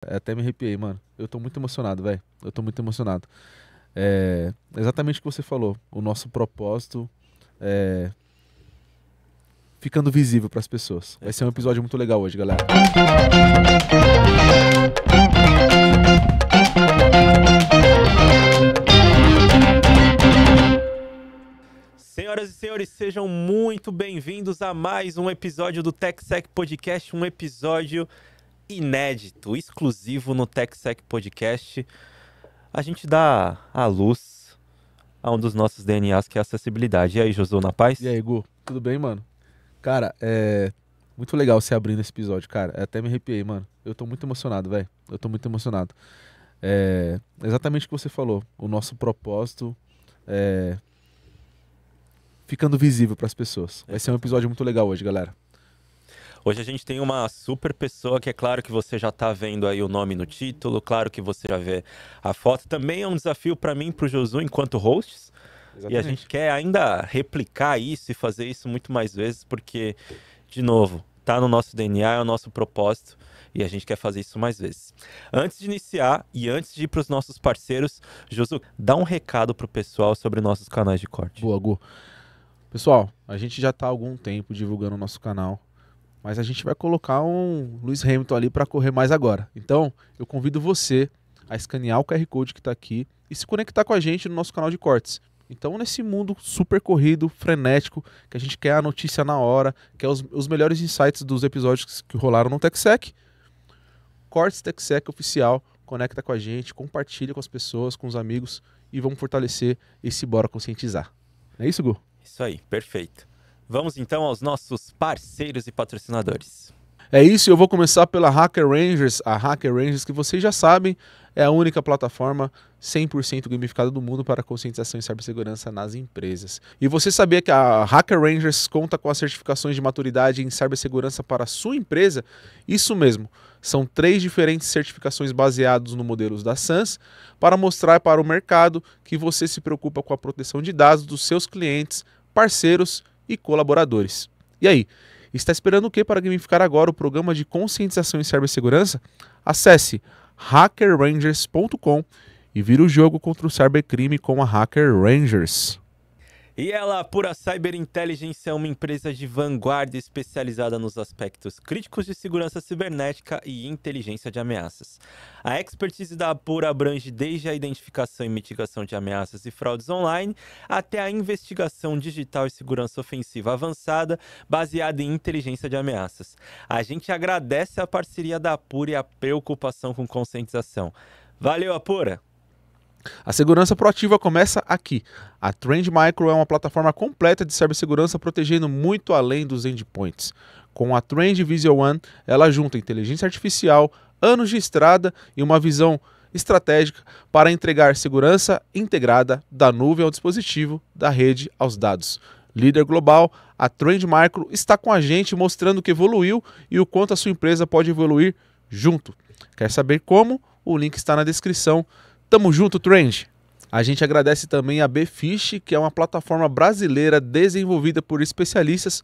Até me arrepiei, mano. Eu tô muito emocionado, velho. Eu tô muito emocionado. Exatamente o que você falou. O nosso propósito é ficando visível pras pessoas. Vai ser um episódio muito legal hoje, galera. Senhoras e senhores, sejam muito bem-vindos a mais um episódio do TechSec Podcast, um episódio inédito, exclusivo no TechSec Podcast. A gente dá a luz a um dos nossos DNAs, que é a acessibilidade. E aí, Josu, na paz? E aí, Gu, tudo bem, mano? Cara, é muito legal você abrindo esse episódio, cara. Até me arrepiei, mano. Eu tô muito emocionado, velho. Eu tô muito emocionado. Exatamente o que você falou. O nosso propósito é ficando visível pras pessoas. Vai ser um episódio muito legal hoje, galera. Hoje a gente tem uma super pessoa que é claro que você já tá vendo aí o nome no título, claro que você já vê a foto. Também é um desafio para mim e pro Josu enquanto hosts. Exatamente. E a gente quer ainda replicar isso e fazer isso muito mais vezes, porque, de novo, tá no nosso DNA, é o nosso propósito e a gente quer fazer isso mais vezes. Antes de iniciar e antes de ir para os nossos parceiros, Josu, dá um recado pro pessoal sobre nossos canais de corte. Boa, Gu. Pessoal, a gente já tá há algum tempo divulgando o nosso canal, mas a gente vai colocar um Lewis Hamilton ali para correr mais agora. Então, eu convido você a escanear o QR Code que está aqui e se conectar com a gente no nosso canal de cortes. Então, nesse mundo super corrido, frenético, que a gente quer a notícia na hora, quer os melhores insights dos episódios que rolaram no TechSec, Cortes TechSec Oficial, conecta com a gente, compartilha com as pessoas, com os amigos e vamos fortalecer esse Bora Conscientizar. Não é isso, Gu? Isso aí, perfeito. Vamos então aos nossos parceiros e patrocinadores. É isso, eu vou começar pela Hacker Rangers. A Hacker Rangers, que vocês já sabem, é a única plataforma 100% gamificada do mundo para conscientização em cibersegurança nas empresas. E você sabia que a Hacker Rangers conta com as certificações de maturidade em cibersegurança para a sua empresa? Isso mesmo, são 3 diferentes certificações baseadas no modelos da SANS para mostrar para o mercado que você se preocupa com a proteção de dados dos seus clientes, parceiros e colaboradores. E aí? Está esperando o que para gamificar agora o programa de conscientização em cibersegurança? Acesse hackerrangers.com e vira o jogo contra o cybercrime com a Hacker Rangers. E ela, Apura Cyber Intelligence, é uma empresa de vanguarda especializada nos aspectos críticos de segurança cibernética e inteligência de ameaças. A expertise da Apura abrange desde a identificação e mitigação de ameaças e fraudes online até a investigação digital e segurança ofensiva avançada baseada em inteligência de ameaças. A gente agradece a parceria da Apura e a preocupação com conscientização. Valeu, Apura! A segurança proativa começa aqui. A Trend Micro é uma plataforma completa de cibersegurança protegendo muito além dos endpoints. Com a Trend Visual One, ela junta inteligência artificial, anos de estrada e uma visão estratégica para entregar segurança integrada da nuvem ao dispositivo, da rede aos dados. Líder global, a Trend Micro está com a gente mostrando que evoluiu e o quanto a sua empresa pode evoluir junto. Quer saber como? O link está na descrição. Tamo junto, Trend! A gente agradece também a Bfish, que é uma plataforma brasileira desenvolvida por especialistas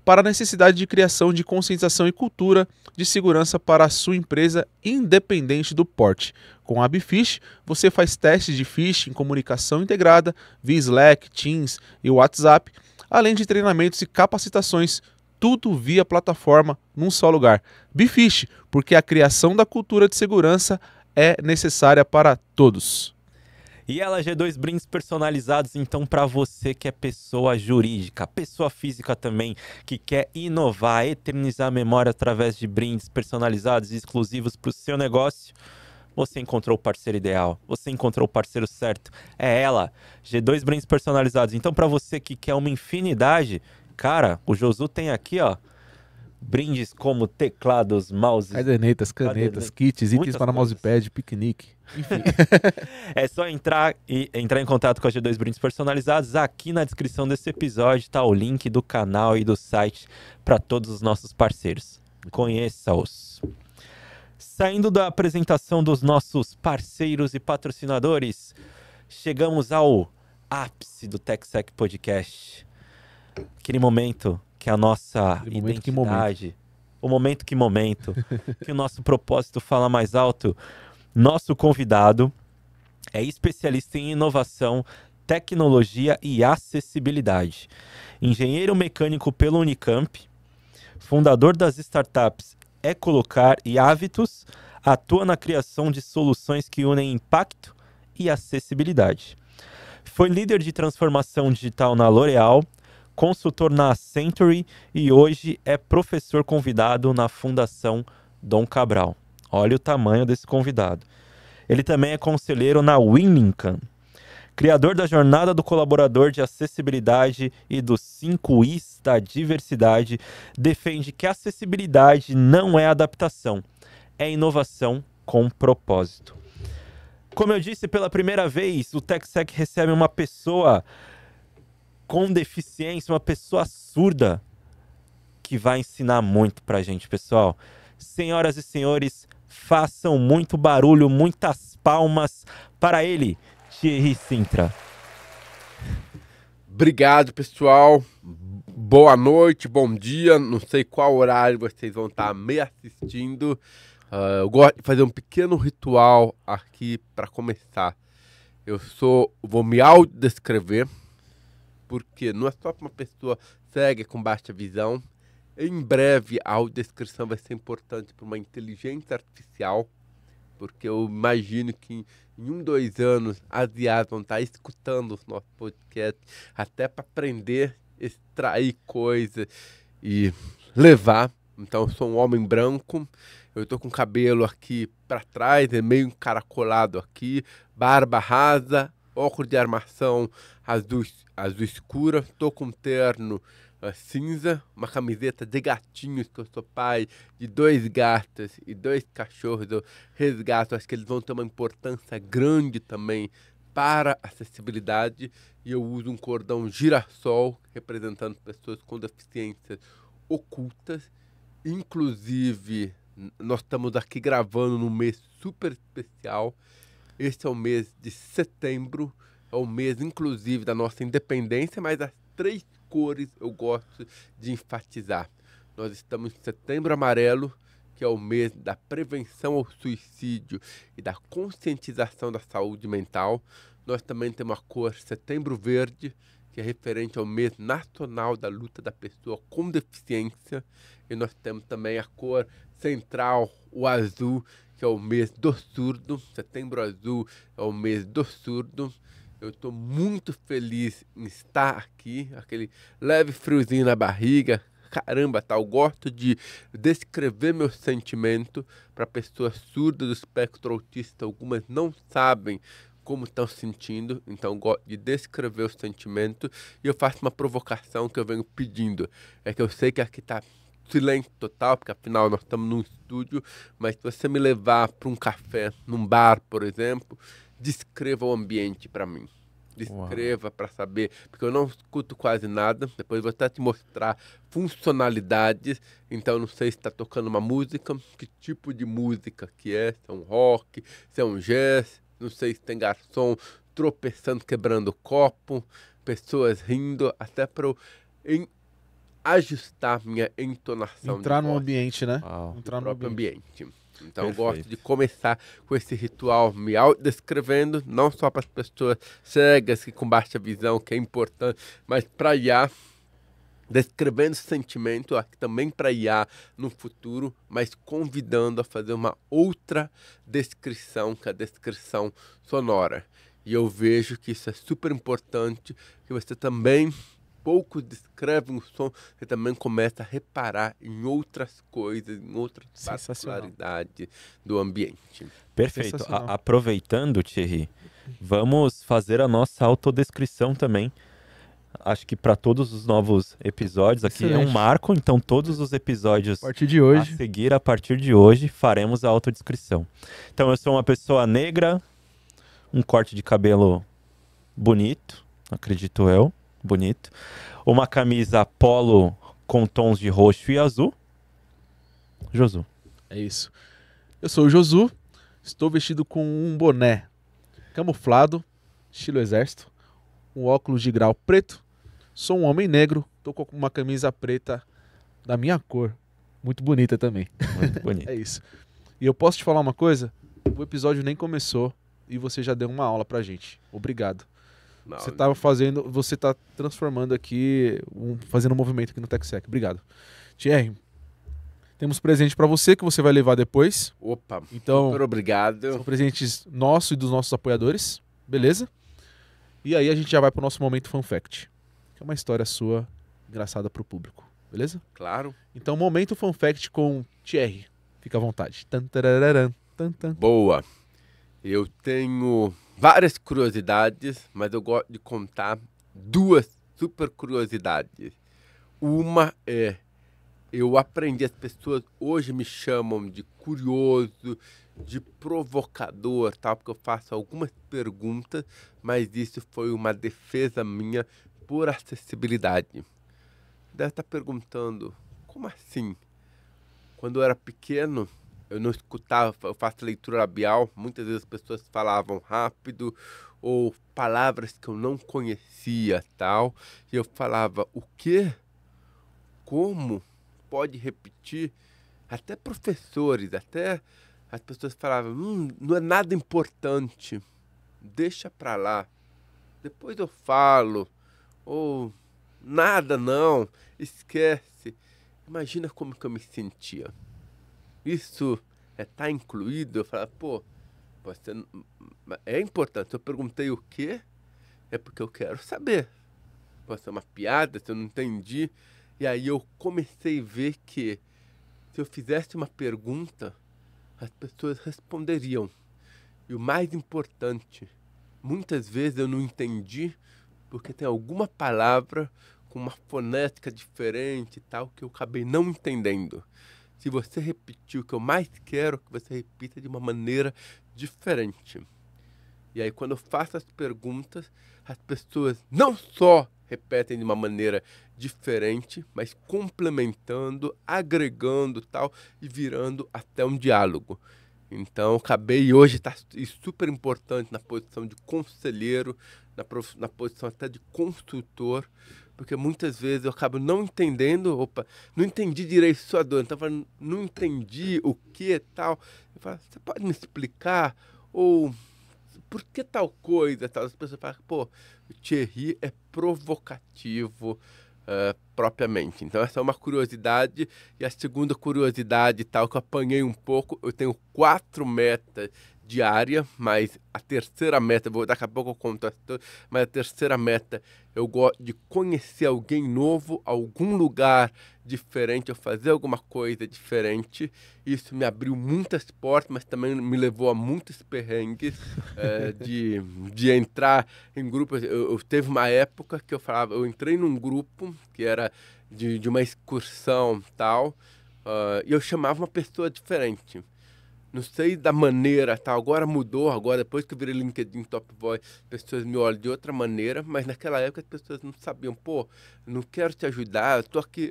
para a necessidade de criação de conscientização e cultura de segurança para a sua empresa, independente do porte. Com a Bfish, você faz testes de phishing, comunicação integrada via Slack, Teams e WhatsApp, além de treinamentos e capacitações, tudo via plataforma num só lugar. Bfish, porque a criação da cultura de segurança é necessária para todos. E ela G2 brindes personalizados, então, para você que é pessoa jurídica, pessoa física também, que quer inovar, eternizar a memória através de brindes personalizados e exclusivos para o seu negócio, você encontrou o parceiro ideal, você encontrou o parceiro certo. É ela, G2 brindes personalizados. Então, para você que quer uma infinidade, cara, o Josu tem aqui, ó, brindes como teclados, mouses, cadernetas, canetas, kits, itens para mousepad, piquenique, enfim. É só entrar em contato com a G2 Brindes Personalizados. Aqui na descrição desse episódio está o link do canal e do site para todos os nossos parceiros. Conheça-os. Saindo da apresentação dos nossos parceiros e patrocinadores, chegamos ao ápice do TechSec Podcast. Aquele momento que a nossa identidade o momento, que o nosso propósito fala mais alto. Nosso convidado é especialista em inovação, tecnologia e acessibilidade. Engenheiro mecânico pela Unicamp, fundador das startups Ecolocar e Hábitos, atua na criação de soluções que unem impacto e acessibilidade. Foi líder de transformação digital na L'Oréal, consultor na Accenture e hoje é professor convidado na Fundação Dom Cabral. Olha o tamanho desse convidado. Ele também é conselheiro na Winlincoln, criador da Jornada do Colaborador de Acessibilidade e dos 5 Is da diversidade, defende que a acessibilidade não é adaptação, é inovação com propósito. Como eu disse, pela primeira vez, o TechSec recebe uma pessoa com deficiência, uma pessoa surda, que vai ensinar muito pra gente, pessoal. Senhoras e senhores, façam muito barulho, muitas palmas para ele, Thierry Sintra. Obrigado, pessoal. Boa noite, bom dia. Não sei qual horário vocês vão estar me assistindo. Eu gosto de fazer um pequeno ritual aqui para começar. Vou me autodescrever, porque não é só para uma pessoa cega com baixa visão. Em breve, a audiodescrição vai ser importante para uma inteligência artificial, porque eu imagino que em 2 anos as IAs vão estar escutando os nossos podcasts, até para aprender, extrair coisas e levar. Então, eu sou um homem branco, eu estou com cabelo aqui para trás, é meio encaracolado aqui, barba rasa, óculos de armação azul escura, estou com um terno cinza, uma camiseta de gatinhos, que eu sou pai de 2 gatos e 2 cachorros, eu resgato, acho que eles vão ter uma importância grande também para a acessibilidade, e eu uso um cordão girassol representando pessoas com deficiências ocultas. Inclusive, nós estamos aqui gravando num mês super especial. Este é o mês de setembro, é o mês, inclusive, da nossa independência, mas as 3 cores eu gosto de enfatizar. Nós estamos em Setembro Amarelo, que é o mês da prevenção ao suicídio e da conscientização da saúde mental. Nós também temos a cor Setembro Verde, que é referente ao mês nacional da luta da pessoa com deficiência. E nós temos também a cor central, o azul, que é o mês do surdo. Setembro Azul é o mês do surdo. Eu estou muito feliz em estar aqui, aquele leve friozinho na barriga. Caramba, tá? Eu gosto de descrever meu sentimento para pessoas surdas do espectro autista. Algumas não sabem como estão sentindo, então eu gosto de descrever o sentimento. E eu faço uma provocação que eu venho pedindo. É que eu sei que aqui tá silêncio total, porque afinal nós estamos num estúdio, mas se você me levar para um café, num bar, por exemplo, descreva o ambiente para mim. Descreva para saber, porque eu não escuto quase nada. Depois vou até te mostrar funcionalidades. Então não sei se está tocando uma música, que tipo de música que é, se é um rock, se é um jazz. Não sei se tem garçom tropeçando, quebrando copo, pessoas rindo, até para eu ajustar minha entonação. Entrar de no voz. ambiente, né? Entrar no ambiente. Então Perfeito. eu gosto de começar com esse ritual me autodescrevendo, não só para as pessoas cegas que com baixa visão, que é importante, mas para IA, descrevendo sentimento, aqui também para IA no futuro, mas convidando a fazer uma outra descrição, que é a descrição sonora. E eu vejo que isso é super importante, que você também pouco descreve um som, você também começa a reparar em outras coisas, em outras particularidades do ambiente. Perfeito. Aproveitando, Thierry, vamos fazer a nossa autodescrição também. Acho que para todos os novos episódios aqui é um marco, então todos os episódios a partir de hoje, faremos a autodescrição. Então eu sou uma pessoa negra, um corte de cabelo bonito, acredito eu. Bonito. Uma camisa polo com tons de roxo e azul. Josu. É isso. Eu sou o Josu. Estou vestido com um boné camuflado, estilo exército. Um óculos de grau preto. Sou um homem negro. Estou com uma camisa preta da minha cor. Muito bonita também. Muito bonito. É isso. E eu posso te falar uma coisa? O episódio nem começou e você já deu uma aula pra gente. Obrigado. Não, Você tá transformando aqui, fazendo um movimento aqui no TechSec. Obrigado. Thierry, temos presente pra você que você vai levar depois. Opa, Então, super obrigado. são presentes nossos e dos nossos apoiadores. Beleza? E aí a gente já vai pro nosso momento Fun Fact. Que é uma história sua, engraçada pro público. Beleza? Claro. Então, momento Fun Fact com Thierry. Fica à vontade. Tan, tarararam, tan, tan. Boa. Eu tenho várias curiosidades, mas eu gosto de contar duas super curiosidades. Uma é, eu aprendi, as pessoas hoje me chamam de curioso, de provocador, tal, porque eu faço algumas perguntas, mas isso foi uma defesa minha por acessibilidade. Deve estar perguntando, como assim? Quando eu era pequeno, eu não escutava, eu faço leitura labial, muitas vezes as pessoas falavam rápido ou palavras que eu não conhecia, tal, e eu falava, o quê? Como? Pode repetir? Até professores, até as pessoas falavam, não é nada importante, deixa pra lá, depois eu falo, ou nada não, esquece. Imagina como que eu me sentia. Isso tá incluído? Eu falava, pô, você é importante. Eu perguntei o quê? É porque eu quero saber. Pode ser uma piada, se eu não entendi. E aí eu comecei a ver que se eu fizesse uma pergunta, as pessoas responderiam. E o mais importante, muitas vezes eu não entendi porque tem alguma palavra com uma fonética diferente e tal, que eu acabei não entendendo. Se você repetir o que eu mais quero, que você repita de uma maneira diferente. E aí, quando eu faço as perguntas, as pessoas não só repetem de uma maneira diferente, mas complementando, agregando tal, e virando até um diálogo. Então, acabei hoje estar super importante na posição de conselheiro, na posição até de consultor, porque muitas vezes eu acabo não entendendo, não entendi direito sua dor, então não entendi o que tal. Eu falo, você pode me explicar? Ou por que tal coisa? Tal? As pessoas falam, pô, o Thierry é provocativo propriamente. Então essa é uma curiosidade. E a segunda curiosidade, tal, que eu apanhei um pouco, eu tenho 4 metas diária, mas a terceira meta, daqui a pouco eu conto, mas a terceira meta, eu gosto de conhecer alguém novo, algum lugar diferente, eu fazer alguma coisa diferente. Isso me abriu muitas portas, mas também me levou a muitos perrengues de entrar em grupos. Eu teve uma época que eu entrei num grupo que era de uma excursão tal, e eu chamava uma pessoa diferente. Não sei da maneira, tá? Agora mudou, agora depois que eu virei LinkedIn Top Voice, as pessoas me olham de outra maneira, mas naquela época as pessoas não sabiam, pô, eu não quero te ajudar,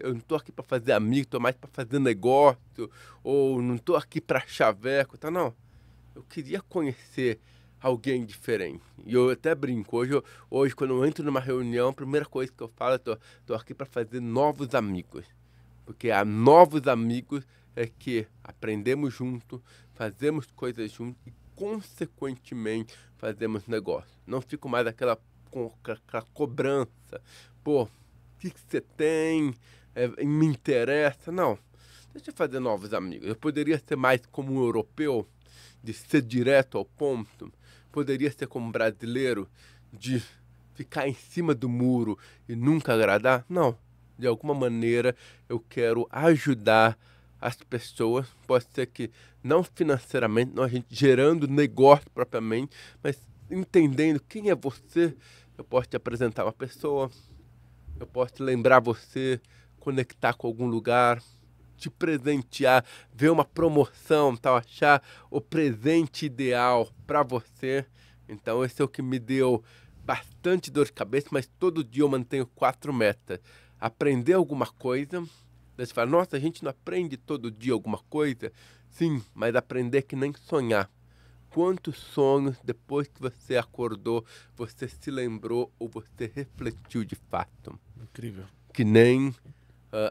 eu não tô aqui para fazer amigo, tô mais para fazer negócio, ou não tô aqui para chaveco, tá? Não, eu queria conhecer alguém diferente. E eu até brinco, hoje quando eu entro numa reunião, a primeira coisa que eu falo, eu tô aqui para fazer novos amigos, porque há novos amigos é que aprendemos junto, fazemos coisas juntos e, consequentemente, fazemos negócio. Não fico mais aquela cobrança. Pô, o que você tem? Me interessa? Não. Deixa eu fazer novos amigos. Eu poderia ser mais como um europeu, de ser direto ao ponto. Poderia ser como um brasileiro, de ficar em cima do muro e nunca agradar. Não. De alguma maneira, eu quero ajudar as pessoas, pode ser que não financeiramente, não a gente gerando negócio propriamente, mas entendendo quem é você, eu posso te apresentar uma pessoa, eu posso te lembrar você, conectar com algum lugar, te presentear, ver uma promoção, tal, achar o presente ideal para você. Então esse é o que me deu bastante dor de cabeça, mas todo dia eu mantenho 4 metas. Aprender alguma coisa. Você fala, nossa, a gente não aprende todo dia alguma coisa? Sim, mas aprender que nem sonhar. Quantos sonhos, depois que você acordou, você se lembrou ou você refletiu de fato? Incrível. Que nem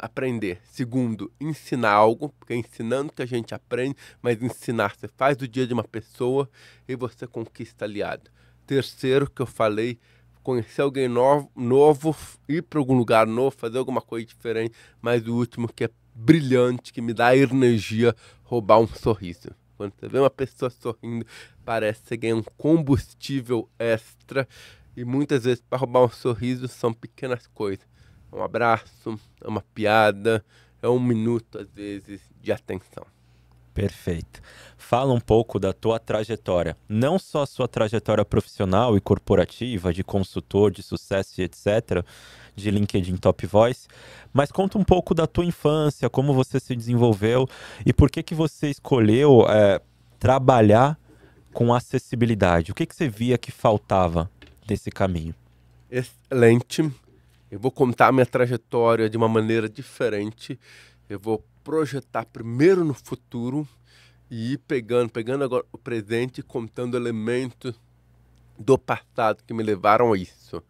aprender. Segundo, ensinar algo, porque é ensinando que a gente aprende, mas ensinar, você faz o dia de uma pessoa e você conquista aliado. Terceiro, que eu falei, conhecer alguém novo, ir para algum lugar novo, fazer alguma coisa diferente, mas o último, que é brilhante, que me dá energia, roubar um sorriso. Quando você vê uma pessoa sorrindo, parece que você ganha um combustível extra, e muitas vezes para roubar um sorriso são pequenas coisas. É um abraço, é uma piada, é um minuto, às vezes, de atenção. Perfeito. Fala um pouco da tua trajetória. Não só a sua trajetória profissional e corporativa, de consultor, de sucesso e etc., de LinkedIn Top Voice, mas conta um pouco da tua infância, como você se desenvolveu e por que você escolheu trabalhar com acessibilidade. O que você via que faltava desse caminho? Excelente. Eu vou contar a minha trajetória de uma maneira diferente. Eu vou projetar primeiro no futuro e ir pegando agora o presente e contando elementos do passado que me levaram a isso.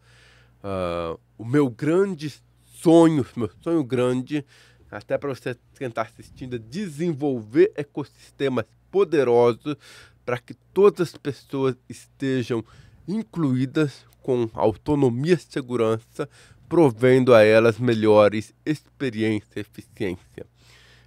O meu grande sonho, meu sonho grande, até para você tentar assistindo, é desenvolver ecossistemas poderosos para que todas as pessoas estejam incluídas com autonomia e segurança, provendo a elas melhores experiência e eficiência.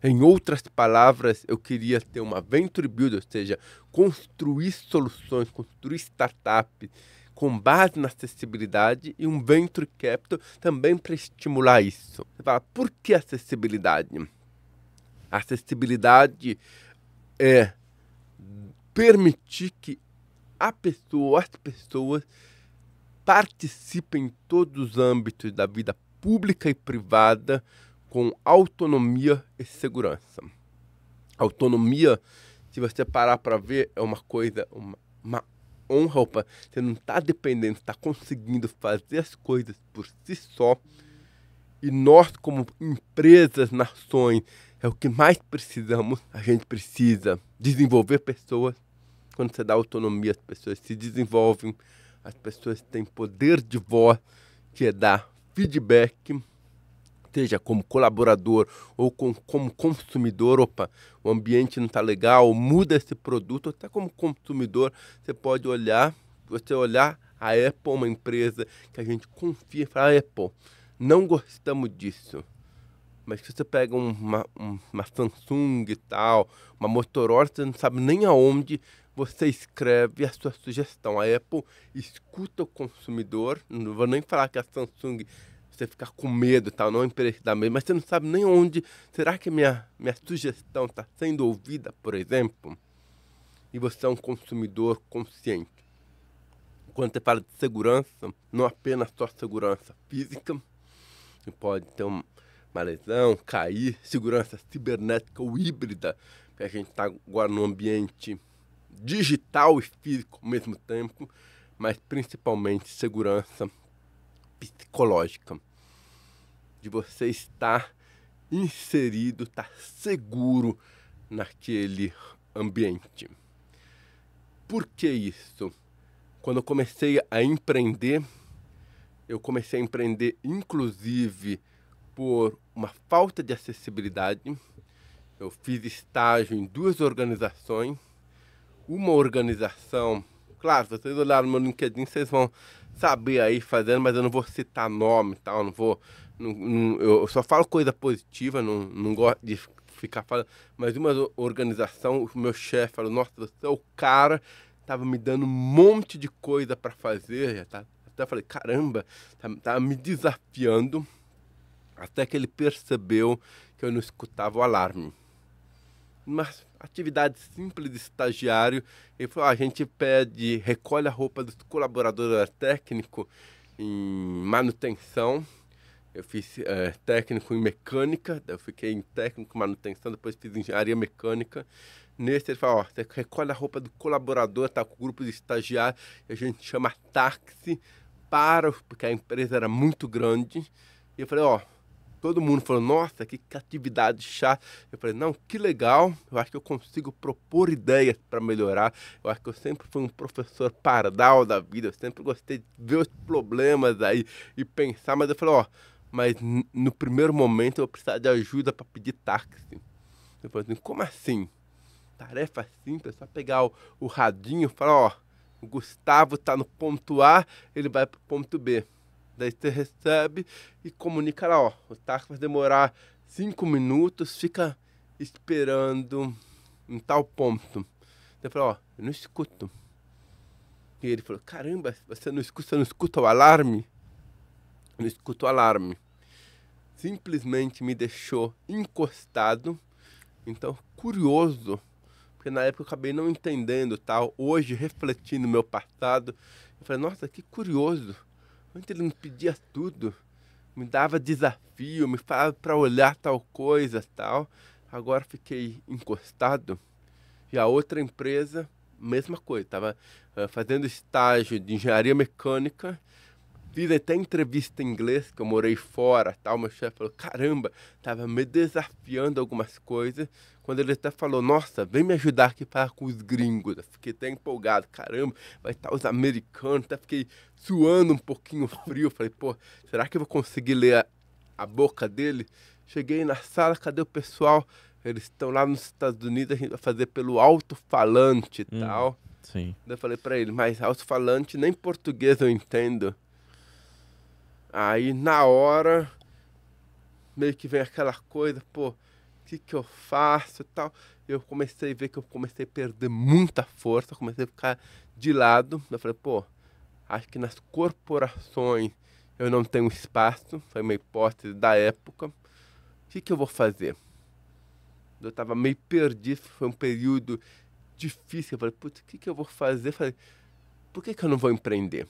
Em outras palavras, eu queria ter uma venture build, ou seja, construir soluções, construir startups com base na acessibilidade, e um venture capital também para estimular isso. Você fala, por que acessibilidade? A acessibilidade é permitir que a pessoa, as pessoas participem em todos os âmbitos da vida pública e privada com autonomia e segurança. Autonomia, se você parar para ver, é uma coisa, uma honra. Opa, você não está dependendo, está conseguindo fazer as coisas por si só. E nós, como empresas, nações, é o que mais precisamos. A gente precisa desenvolver pessoas. Quando você dá autonomia, as pessoas se desenvolvem. As pessoas têm poder de voz, que é dar feedback, seja como colaborador ou como consumidor. Opa, o ambiente não está legal, muda esse produto. Até como consumidor, você pode olhar, a Apple, uma empresa que a gente confia, e fala, Apple, não gostamos disso. Mas se você pega uma Samsung e tal, uma Motorola, você não sabe nem aonde você escreve a sua sugestão. A Apple escuta o consumidor. Não vou nem falar que a Samsung, você fica com medo e tal, não é empresa que dá medo, mas você não sabe nem onde. Será que minha sugestão está sendo ouvida, por exemplo? E você é um consumidor consciente. Quando você fala de segurança, não apenas só segurança física, você pode ter uma lesão, cair, segurança cibernética ou híbrida, que a gente está agora num ambiente digital e físico ao mesmo tempo, mas principalmente segurança psicológica, de você estar inserido, estar seguro naquele ambiente. Por que isso? Quando eu comecei a empreender, inclusive por uma falta de acessibilidade. Eu fiz estágio em 2 organizações. Uma organização, claro, se vocês olharem no meu LinkedIn, vocês vão saber aí fazendo, mas eu não vou citar nome e tal, eu só falo coisa positiva, não gosto de ficar falando. Mas uma organização, o meu chefe falou, nossa, você é o cara, estava me dando um monte de coisa para fazer, até falei, caramba, tava me desafiando, até que ele percebeu que eu não escutava o alarme. Uma atividade simples de estagiário, ele falou, a gente recolhe a roupa dos colaboradores técnicos em manutenção. Eu fiz técnico em mecânica, eu fiquei em técnico em manutenção, depois fiz engenharia mecânica. Nesse ele falou, você recolhe a roupa do colaborador, tá com o grupo de estagiário, a gente chama táxi, porque a empresa era muito grande. E eu falei, todo mundo falou, nossa, que atividade chata. Eu falei, não, que legal, eu acho que eu consigo propor ideias para melhorar. Eu acho que eu sempre fui um professor pardal da vida, eu sempre gostei de ver os problemas aí e pensar, mas eu falei, mas no primeiro momento eu precisava de ajuda para pedir táxi. Eu falei assim, como assim? Tarefa simples, é só pegar o radinho e falar, ó, o Gustavo tá no ponto A, ele vai pro ponto B. Daí você recebe e comunica lá, ó, o táxi vai demorar 5 minutos, fica esperando em tal ponto. Eu falei, ó, eu não escuto. E ele falou, caramba, você não escuta o alarme? Eu não escuto o alarme. Simplesmente me deixou encostado, então curioso, porque na época eu acabei não entendendo tal. Hoje, refletindo no meu passado, eu falei, nossa, que curioso. Antes ele me pedia tudo, me dava desafio, me falava para olhar tal coisa, tal. Agora fiquei encostado. E a outra empresa, mesma coisa, estava fazendo estágio de engenharia mecânica, fiz até entrevista em inglês, que eu morei fora, tal. Meu chefe falou, caramba, estava me desafiando algumas coisas. Quando ele até falou, nossa, vem me ajudar aqui para com os gringos. Eu fiquei até empolgado, caramba, vai estar os americanos. Até fiquei suando um pouquinho frio. Falei, pô, será que eu vou conseguir ler a boca dele? Cheguei na sala, cadê o pessoal? Eles estão lá nos Estados Unidos, a gente vai fazer pelo alto-falante e tal. Sim. Daí eu falei para ele, mas alto-falante nem português eu entendo. Aí, na hora, meio que vem aquela coisa, pô, o que eu faço e tal. Eu comecei a ver que eu comecei a perder muita força, comecei a ficar de lado. Eu falei, pô, acho que nas corporações eu não tenho espaço, foi uma hipótese da época. O que eu vou fazer? Eu estava meio perdido, foi um período difícil. Eu falei, putz, o que eu vou fazer? Eu falei, por que eu não vou empreender?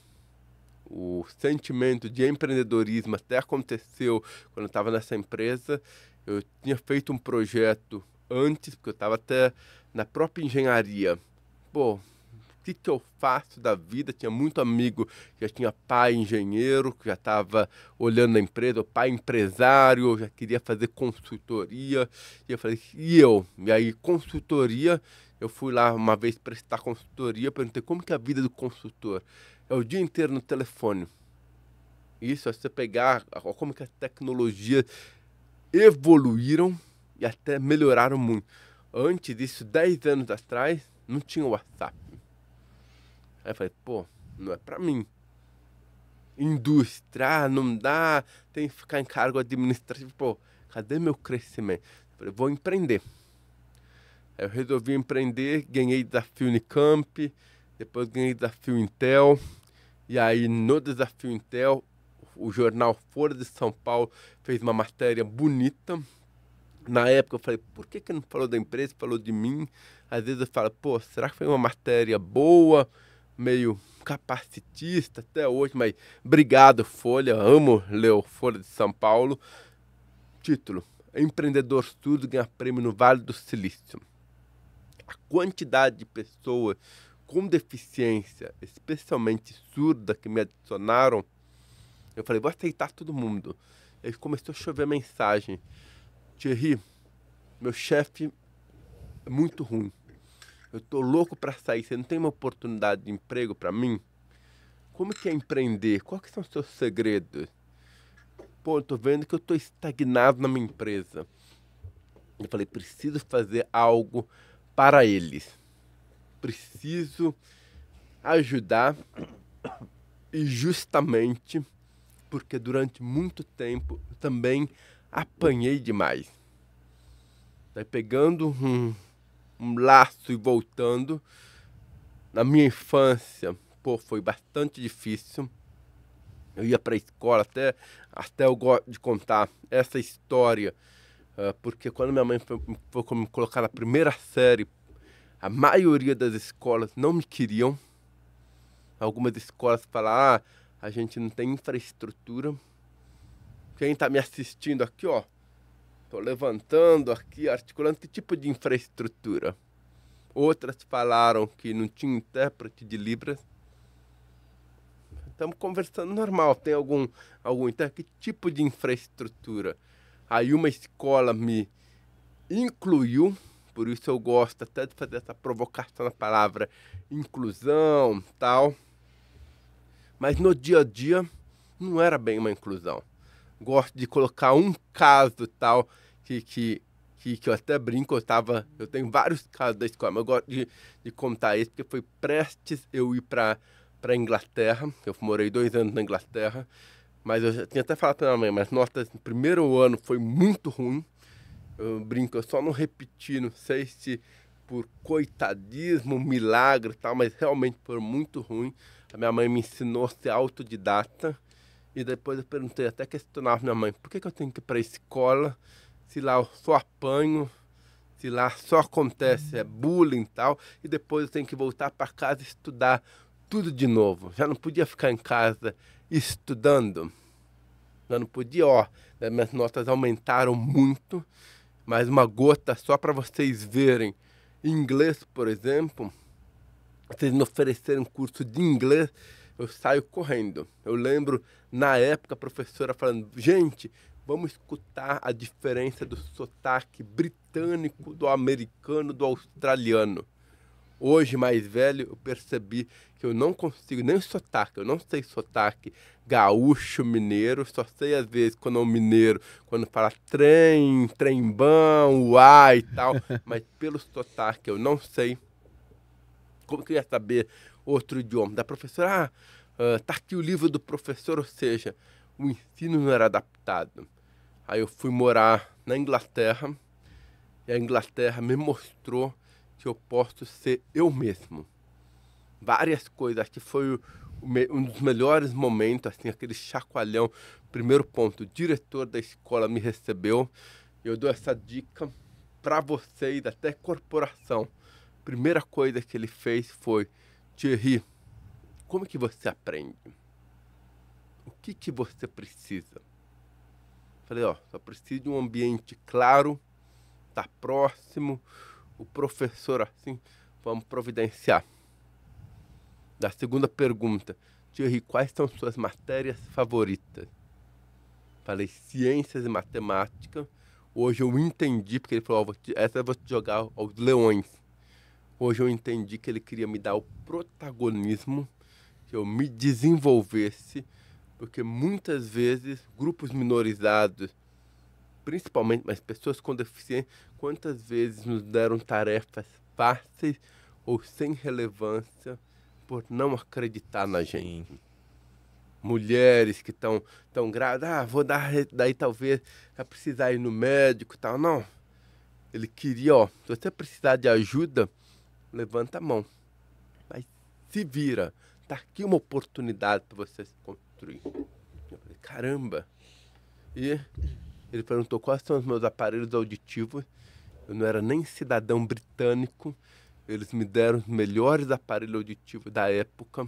O sentimento de empreendedorismo até aconteceu quando eu estava nessa empresa. Eu tinha feito um projeto antes, porque eu estava até na própria engenharia. Pô, o que eu faço da vida? Tinha muito amigo que já tinha pai engenheiro, que já estava olhando a empresa, o pai empresário, já queria fazer consultoria. E eu falei, e eu? E aí, consultoria, eu fui lá uma vez prestar consultoria, perguntei como que é a vida do consultor. É o dia inteiro no telefone. Isso, é você pegar como que as tecnologias evoluíram e até melhoraram muito. Antes disso, 10 anos atrás, não tinha WhatsApp. Aí eu falei, pô, não é pra mim. Indústria, não dá, tem que ficar em cargo administrativo. Pô, cadê meu crescimento? Eu falei, vou empreender. Aí eu resolvi empreender, ganhei desafio Unicamp, depois ganhei desafio Intel. E aí, no desafio Intel, o jornal Folha de São Paulo fez uma matéria bonita. Na época eu falei, por que não falou da empresa, falou de mim? Às vezes eu falo, pô, será que foi uma matéria boa, meio capacitista até hoje? Mas obrigado, Folha, amo ler o Folha de São Paulo. Título, empreendedor surdo ganha prêmio no Vale do Silício. A quantidade de pessoas com deficiência, especialmente surda, que me adicionaram, eu falei, vou aceitar todo mundo. Aí começou a chover mensagem. Thierry, meu chefe é muito ruim. Eu tô louco para sair. Você não tem uma oportunidade de emprego para mim? Como que é empreender? Quais que são os seus segredos? Pô, eu tô vendo que eu tô estagnado na minha empresa. Eu falei, preciso fazer algo para eles. Preciso ajudar. E justamente porque durante muito tempo eu também apanhei demais. Daí pegando um laço e voltando, na minha infância, pô, foi bastante difícil. Eu ia para a escola, até eu gosto de contar essa história, porque quando minha mãe foi me colocar na primeira série, a maioria das escolas não me queriam. Algumas escolas falaram, a gente não tem infraestrutura. Quem está me assistindo aqui, ó, tô levantando aqui, articulando, que tipo de infraestrutura? Outras falaram que não tinha intérprete de Libras. Estamos conversando normal, tem algum intérprete? Que tipo de infraestrutura? Aí uma escola me incluiu, por isso eu gosto até de fazer essa provocação na palavra inclusão, tal. Mas no dia a dia não era bem uma inclusão. gosto de colocar um caso tal que eu até brinco, eu tenho vários casos da escola, mas eu gosto de contar esse, porque foi prestes eu ir para a Inglaterra. Eu morei 2 anos na Inglaterra, mas eu já tinha até falado para minha mãe, mas notas no primeiro ano foi muito ruim. Eu brinco, eu só não repeti, não sei se por coitadismo, milagre e tal, mas realmente foi muito ruim. A minha mãe me ensinou a ser autodidata, e depois eu perguntei, até questionava minha mãe, por que eu tenho que ir para a escola se lá eu só apanho, se lá só acontece bullying e tal, e depois eu tenho que voltar para casa e estudar tudo de novo. Já não podia ficar em casa estudando. Já não podia, minhas notas aumentaram muito, mas uma gota só para vocês verem. Em inglês, por exemplo, vocês me oferecerem um curso de inglês, eu saio correndo. Eu lembro, na época, a professora falando, gente, vamos escutar a diferença do sotaque britânico, do americano, do australiano. Hoje, mais velho, eu percebi que eu não consigo nem sotaque, eu não sei sotaque gaúcho, mineiro, só sei às vezes quando é um mineiro, quando fala trem, trembão, uai e tal, mas pelo sotaque eu não sei. Como que eu ia saber outro idioma? Da professora, tá aqui o livro do professor, ou seja, o ensino não era adaptado. Aí eu fui morar na Inglaterra, e a Inglaterra me mostrou que eu posso ser eu mesmo. Várias coisas, acho que foi um dos melhores momentos, assim, aquele chacoalhão. Primeiro ponto, o diretor da escola me recebeu. Eu dou essa dica para vocês, até corporação. Primeira coisa que ele fez foi, Thierry, como que você aprende? O que você precisa? Falei, só preciso de um ambiente claro, tá próximo, o professor assim, vamos providenciar. Da segunda pergunta, Thierry, quais são suas matérias favoritas? Falei, ciências e matemática. Hoje eu entendi, porque ele falou, essa eu vou te jogar aos leões. Hoje eu entendi que ele queria me dar o protagonismo, que eu me desenvolvesse, porque muitas vezes grupos minorizados, principalmente, mas pessoas com deficiência, quantas vezes nos deram tarefas fáceis ou sem relevância por não acreditar na gente. Sim. Mulheres que estão grávidas, vou dar, daí talvez vai precisar ir no médico e tal. Não, ele queria, se você precisar de ajuda, levanta a mão, mas se vira, tá aqui uma oportunidade para você se construir. Eu falei, caramba. E ele perguntou quais são os meus aparelhos auditivos. Eu não era nem cidadão britânico. Eles me deram os melhores aparelhos auditivos da época.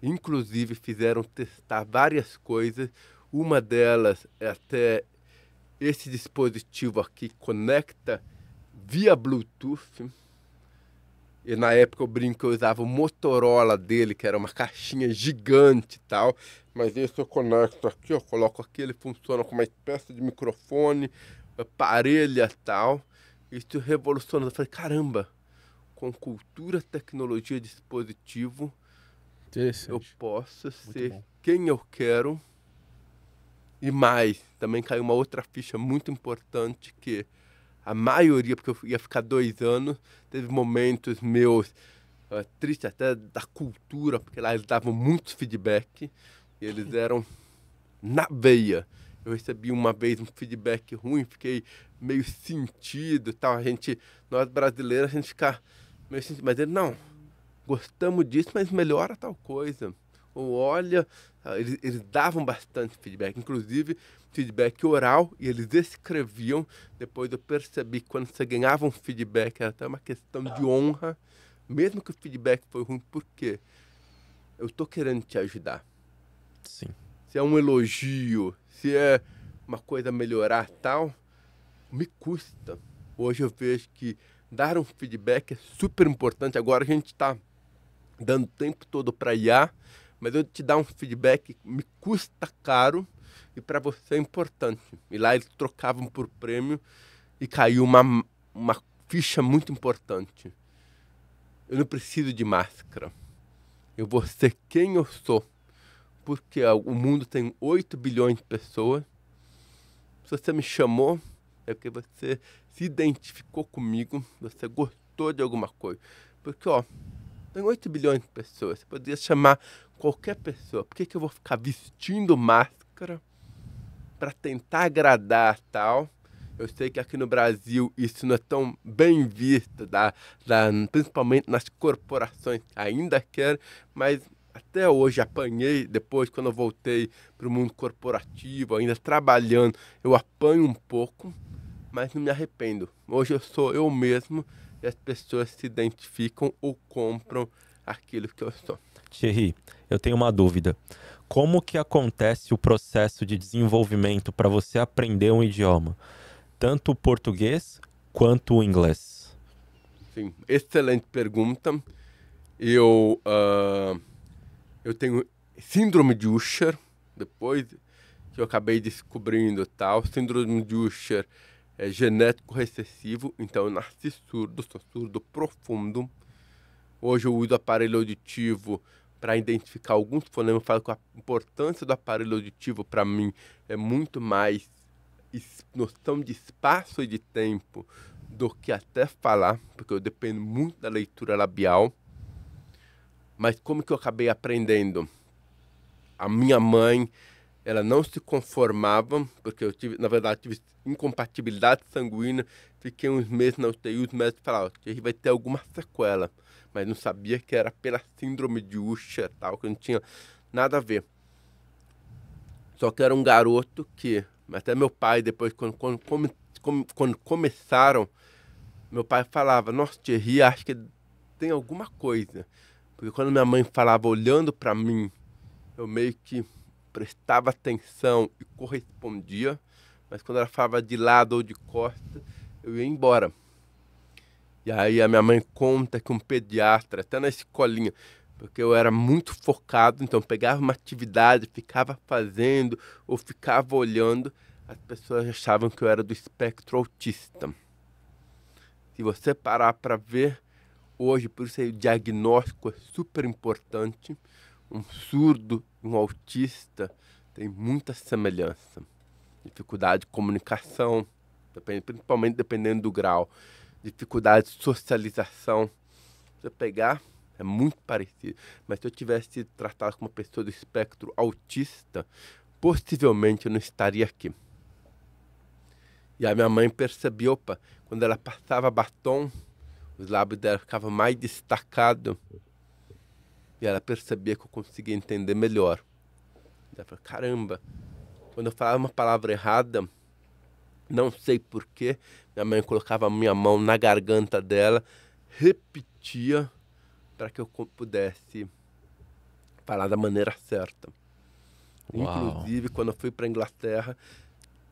Inclusive fizeram testar várias coisas. Uma delas é até esse dispositivo aqui, conecta via Bluetooth. E na época eu brinco que eu usava o Motorola dele, que era uma caixinha gigante e tal. Mas esse eu conecto aqui, eu coloco aqui, ele funciona com uma espécie de microfone, parelha e tal. Isso revolucionou. Eu falei, caramba, com cultura, tecnologia, dispositivo, eu posso ser quem eu quero. E mais, também caiu uma outra ficha muito importante, que a maioria, porque eu ia ficar 2 anos, teve momentos meus tristes até da cultura, porque lá eles davam muitos feedback, e eles eram na veia. Eu recebi uma vez um feedback ruim, fiquei meio sentido, tal. Nós brasileiros, a gente fica meio sentido, mas ele, não, gostamos disso, mas melhora tal coisa. Ou olha, eles davam bastante feedback, inclusive feedback oral, e eles escreviam. Depois eu percebi que quando você ganhava um feedback, era até uma questão de honra, mesmo que o feedback foi ruim, por quê? Eu estou querendo te ajudar. Sim. Se é um elogio, se é uma coisa a melhorar tal, me custa. Hoje eu vejo que dar um feedback é super importante. Agora a gente está dando o tempo todo para IA, mas eu te dar um feedback me custa caro e para você é importante. E lá eles trocavam por prêmio e caiu uma ficha muito importante. Eu não preciso de máscara. Eu vou ser quem eu sou. Porque o mundo tem 8 bilhões de pessoas Se você me chamou, é porque você se identificou comigo, você gostou de alguma coisa. Porque, ó, tem 8 bilhões de pessoas. Você poderia chamar qualquer pessoa. Por que eu vou ficar vestindo máscara para tentar agradar tal? Eu sei que aqui no Brasil isso não é tão bem visto, principalmente nas corporações que ainda querem, mas até hoje apanhei, depois quando eu voltei para o mundo corporativo, ainda trabalhando, eu apanho um pouco, mas não me arrependo. Hoje eu sou eu mesmo e as pessoas se identificam ou compram aquilo que eu sou. Thierry, eu tenho uma dúvida. Como que acontece o processo de desenvolvimento para você aprender um idioma? Tanto o português quanto o inglês? Sim, excelente pergunta. Eu tenho síndrome de Usher, depois que eu acabei descobrindo tal. Síndrome de Usher é genético recessivo, então eu nasci surdo, sou surdo profundo. Hoje eu uso aparelho auditivo para identificar alguns fonemas. Eu falo que a importância do aparelho auditivo para mim é muito mais noção de espaço e de tempo do que até falar, porque eu dependo muito da leitura labial. Mas como que eu acabei aprendendo? A minha mãe, ela não se conformava, porque eu tive, na verdade, tive incompatibilidade sanguínea, fiquei uns meses na UTI, os médicos falavam que vai ter alguma sequela, mas não sabia que era pela síndrome de Usher, tal, que não tinha nada a ver. Só que era um garoto que, até meu pai, depois, quando começaram, meu pai falava, nossa, Thierry, acho que tem alguma coisa. Porque quando minha mãe falava olhando para mim, eu meio que prestava atenção e correspondia, mas quando ela falava de lado ou de costa, eu ia embora. E aí a minha mãe conta que um pediatra, até na escolinha, porque eu era muito focado, então pegava uma atividade, ficava fazendo ou ficava olhando, as pessoas achavam que eu era do espectro autista. Se você parar para ver, hoje, por isso aí, o diagnóstico é super importante. Um surdo e um autista tem muita semelhança. Dificuldade de comunicação, principalmente dependendo do grau. Dificuldade de socialização. Se você pegar, é muito parecido. Mas se eu tivesse sido tratado como uma pessoa do espectro autista, possivelmente eu não estaria aqui. E a minha mãe percebeu, opa, quando ela passava batom, os lábios dela ficavam mais destacados. E ela percebia que eu conseguia entender melhor. Ela falou, caramba, quando eu falava uma palavra errada, não sei porquê, minha mãe colocava a minha mão na garganta dela, repetia para que eu pudesse falar da maneira certa. Uau. Inclusive, quando eu fui para a Inglaterra,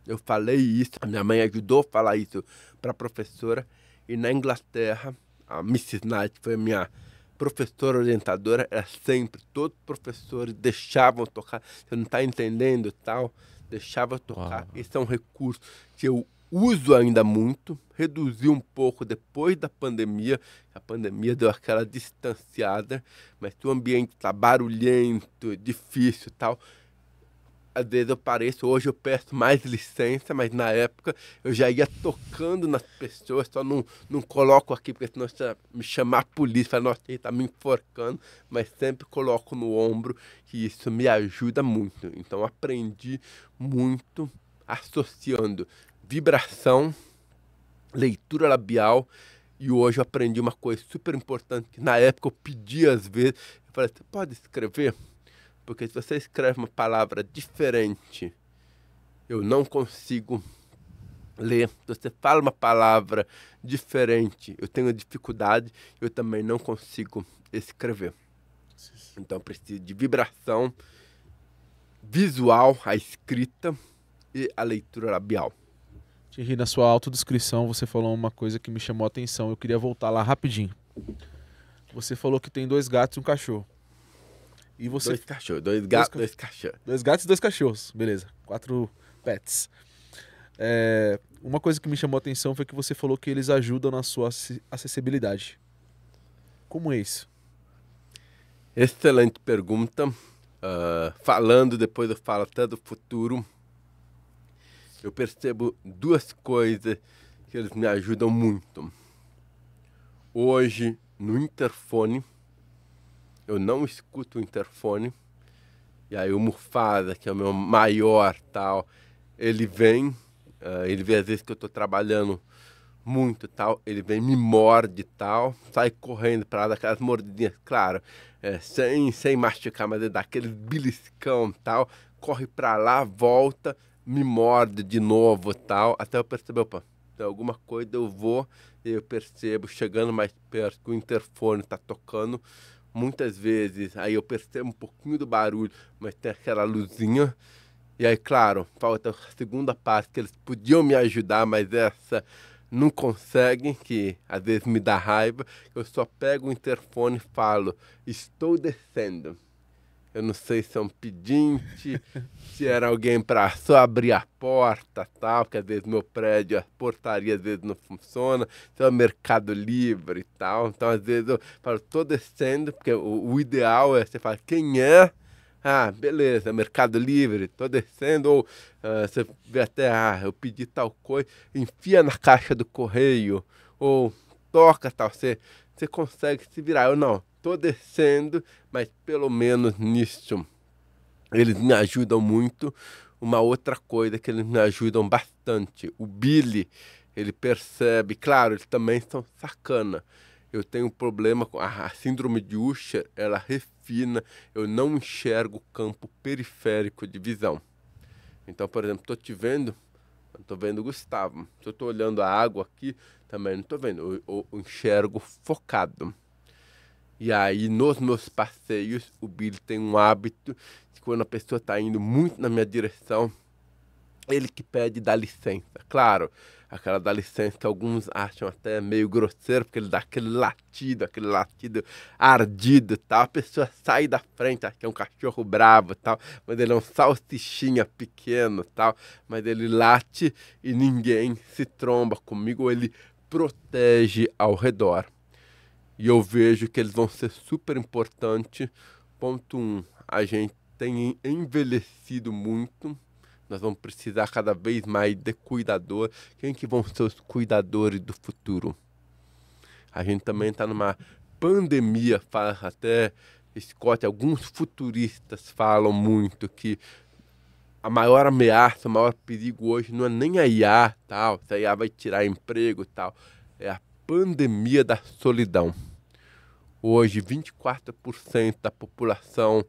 eu falei isso, a minha mãe ajudou a falar isso para a professora, e na Inglaterra, a Mrs. Knight foi a minha professora orientadora, era sempre, todos os professores deixavam tocar, você não está entendendo tal, deixava tocar. Uau. Esse é um recurso que eu uso ainda muito, reduzi um pouco depois da pandemia, a pandemia deu aquela distanciada, mas se o ambiente está barulhento, difícil tal, às vezes eu pareço, hoje eu peço mais licença, mas na época eu já ia tocando nas pessoas, só não coloco aqui, porque senão você me chamar a polícia, fala, nossa, ele tá me enforcando, mas sempre coloco no ombro, que isso me ajuda muito. Então aprendi muito associando vibração, leitura labial, e hoje eu aprendi uma coisa super importante, que na época eu pedi às vezes, eu falei, você pode escrever? Porque se você escreve uma palavra diferente, eu não consigo ler. Se você fala uma palavra diferente, eu tenho dificuldade, eu também não consigo escrever. Então eu preciso de vibração visual, a escrita e a leitura labial. Thierry, na sua autodescrição você falou uma coisa que me chamou a atenção. Eu queria voltar lá rapidinho. Você falou que tem 2 gatos e um cachorro. E você... 2 cachorros, 2 gatos, 2 cachorros. 2 gatos e 2 cachorros, beleza. 4 pets. Uma coisa que me chamou a atenção foi que você falou que eles ajudam na sua acessibilidade. Como é isso? Excelente pergunta. Falando, depois eu falo até do futuro. eu percebo duas coisas que eles me ajudam muito. Hoje, no interfone, eu não escuto o interfone, e aí o Mufasa, que é o meu maior, tal, ele vem, ele vê às vezes que eu estou trabalhando muito, tal, ele vem, me morde, tal, sai correndo para lá, daquelas mordidinhas, claro, sem masticar, mas ele dá aquele beliscão, tal, corre para lá, volta, me morde de novo, tal, até eu perceber, opa, tem alguma coisa, eu percebo, chegando mais perto, que o interfone está tocando, muitas vezes, aí eu percebo um pouquinho do barulho, mas tem aquela luzinha, e aí, claro, falta a segunda parte, que eles podiam me ajudar, mas essa não conseguem, que às vezes me dá raiva, eu só pego o interfone e falo, estou descendo. Eu não sei se é um pedinte, se era alguém para só abrir a porta, tal, porque às vezes meu prédio, a portaria às vezes não funciona, se é o Mercado Livre e tal. Então, às vezes eu falo, estou descendo, porque o ideal é você falar, quem é? Ah, beleza, Mercado Livre, estou descendo. Ou você vê até, eu pedi tal coisa, enfia na caixa do correio, ou toca tal, você consegue se virar. Eu não. Estou descendo, mas pelo menos nisso eles me ajudam muito. Uma outra coisa que eles me ajudam bastante, o Billy, ele percebe, claro, eles também são sacana. Eu tenho um problema com a síndrome de Usher, ela refina, eu não enxergo o campo periférico de visão. Então, por exemplo, estou te vendo, não estou vendo o Gustavo. Se eu estou olhando a água aqui, também não estou vendo, eu enxergo focado. E aí, nos meus passeios, o Billy tem um hábito de quando a pessoa está indo muito na minha direção, ele que pede dar licença. Claro, aquela dá licença que alguns acham até meio grosseiro, porque ele dá aquele latido ardido e tal. A pessoa sai da frente, acha que é um cachorro bravo e tal, mas ele é um salsichinha pequeno e tal. Mas ele late e ninguém se tromba comigo, ou ele protege ao redor. E eu vejo que eles vão ser super importantes. Ponto 1, a gente tem envelhecido muito. Nós vamos precisar cada vez mais de cuidador. Quem que vão ser os cuidadores do futuro? A gente também está numa pandemia, até Scott, alguns futuristas falam muito que a maior ameaça, o maior perigo hoje não é nem a IA, tal, se a IA vai tirar emprego, tal, é a pandemia da solidão. Hoje, 24% da população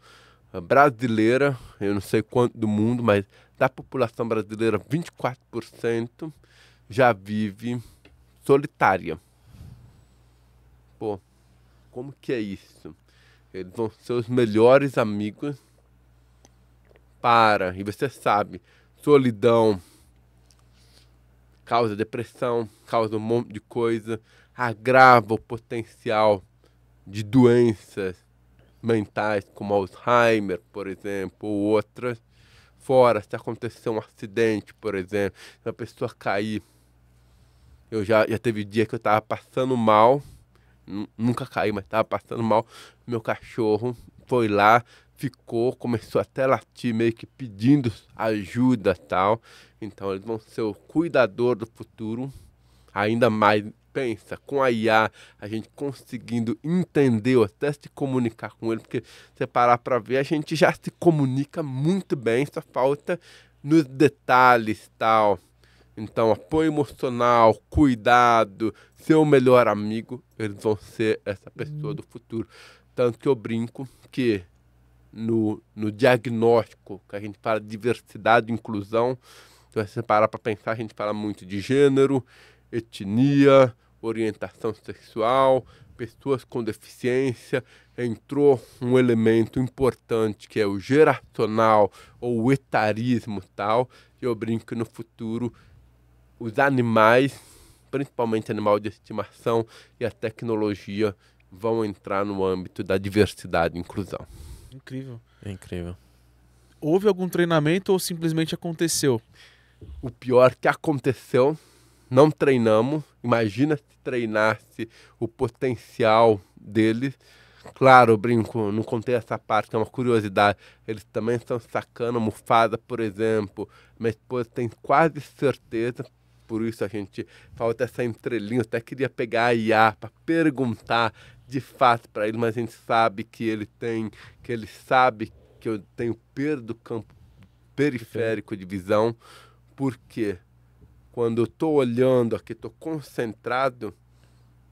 brasileira, eu não sei quanto do mundo, mas da população brasileira, 24% já vive solitária. Pô, como que é isso? Eles vão ser os melhores amigos e você sabe, solidão causa depressão, causa um monte de coisa, agrava o potencial de doenças mentais como Alzheimer, por exemplo, ou outras. Fora, se acontecer um acidente, por exemplo, se a pessoa cair, eu já teve dia que eu estava passando mal, nunca caí, mas estava passando mal, meu cachorro foi lá, começou até a latir, meio que pedindo ajuda e tal. Então eles vão ser o cuidador do futuro, ainda mais. Pensa, com a IA, a gente conseguindo entender ou até se comunicar com ele, porque você parar para ver, a gente já se comunica muito bem, só falta nos detalhes tal. Então, apoio emocional, cuidado, ser o melhor amigo, eles vão ser essa pessoa do futuro. Tanto que eu brinco que no diagnóstico, que a gente fala de diversidade e inclusão, se você parar para pensar, a gente fala muito de gênero, etnia, orientação sexual, pessoas com deficiência. Entrou um elemento importante que é o geracional ou o etarismo tal, e eu brinco que no futuro os animais, principalmente animal de estimação e a tecnologia, vão entrar no âmbito da diversidade e inclusão. Incrível. É incrível. Houve algum treinamento ou simplesmente aconteceu? O pior que aconteceu, não treinamos. Imagina se treinasse o potencial deles. Claro, eu brinco, não contei essa parte, que é uma curiosidade. Eles também estão sacando almofada, por exemplo. Minha esposa tem quase certeza, por isso a gente falta essa entrelinha. Eu até queria pegar a IA para perguntar de fato para ele, mas a gente sabe que ele sabe que eu tenho perda do campo periférico de visão, porque quando eu estou olhando aqui, estou concentrado,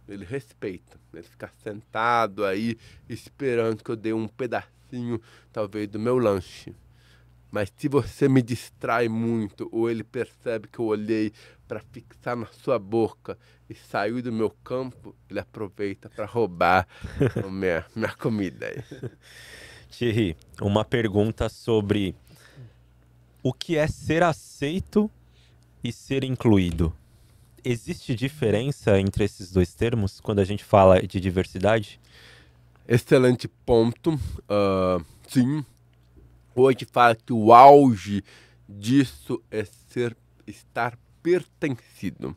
ele respeita. Ele fica sentado aí, esperando que eu dê um pedacinho, talvez, do meu lanche. Mas se você me distrai muito, ou ele percebe que eu olhei para fixar na sua boca e saiu do meu campo, ele aproveita para roubar a minha comida. Thierry, uma pergunta sobre o que é ser aceito e ser incluído. Existe diferença entre esses dois termos quando a gente fala de diversidade? Excelente ponto. Sim. Hoje fala que o auge disso é estar pertencido.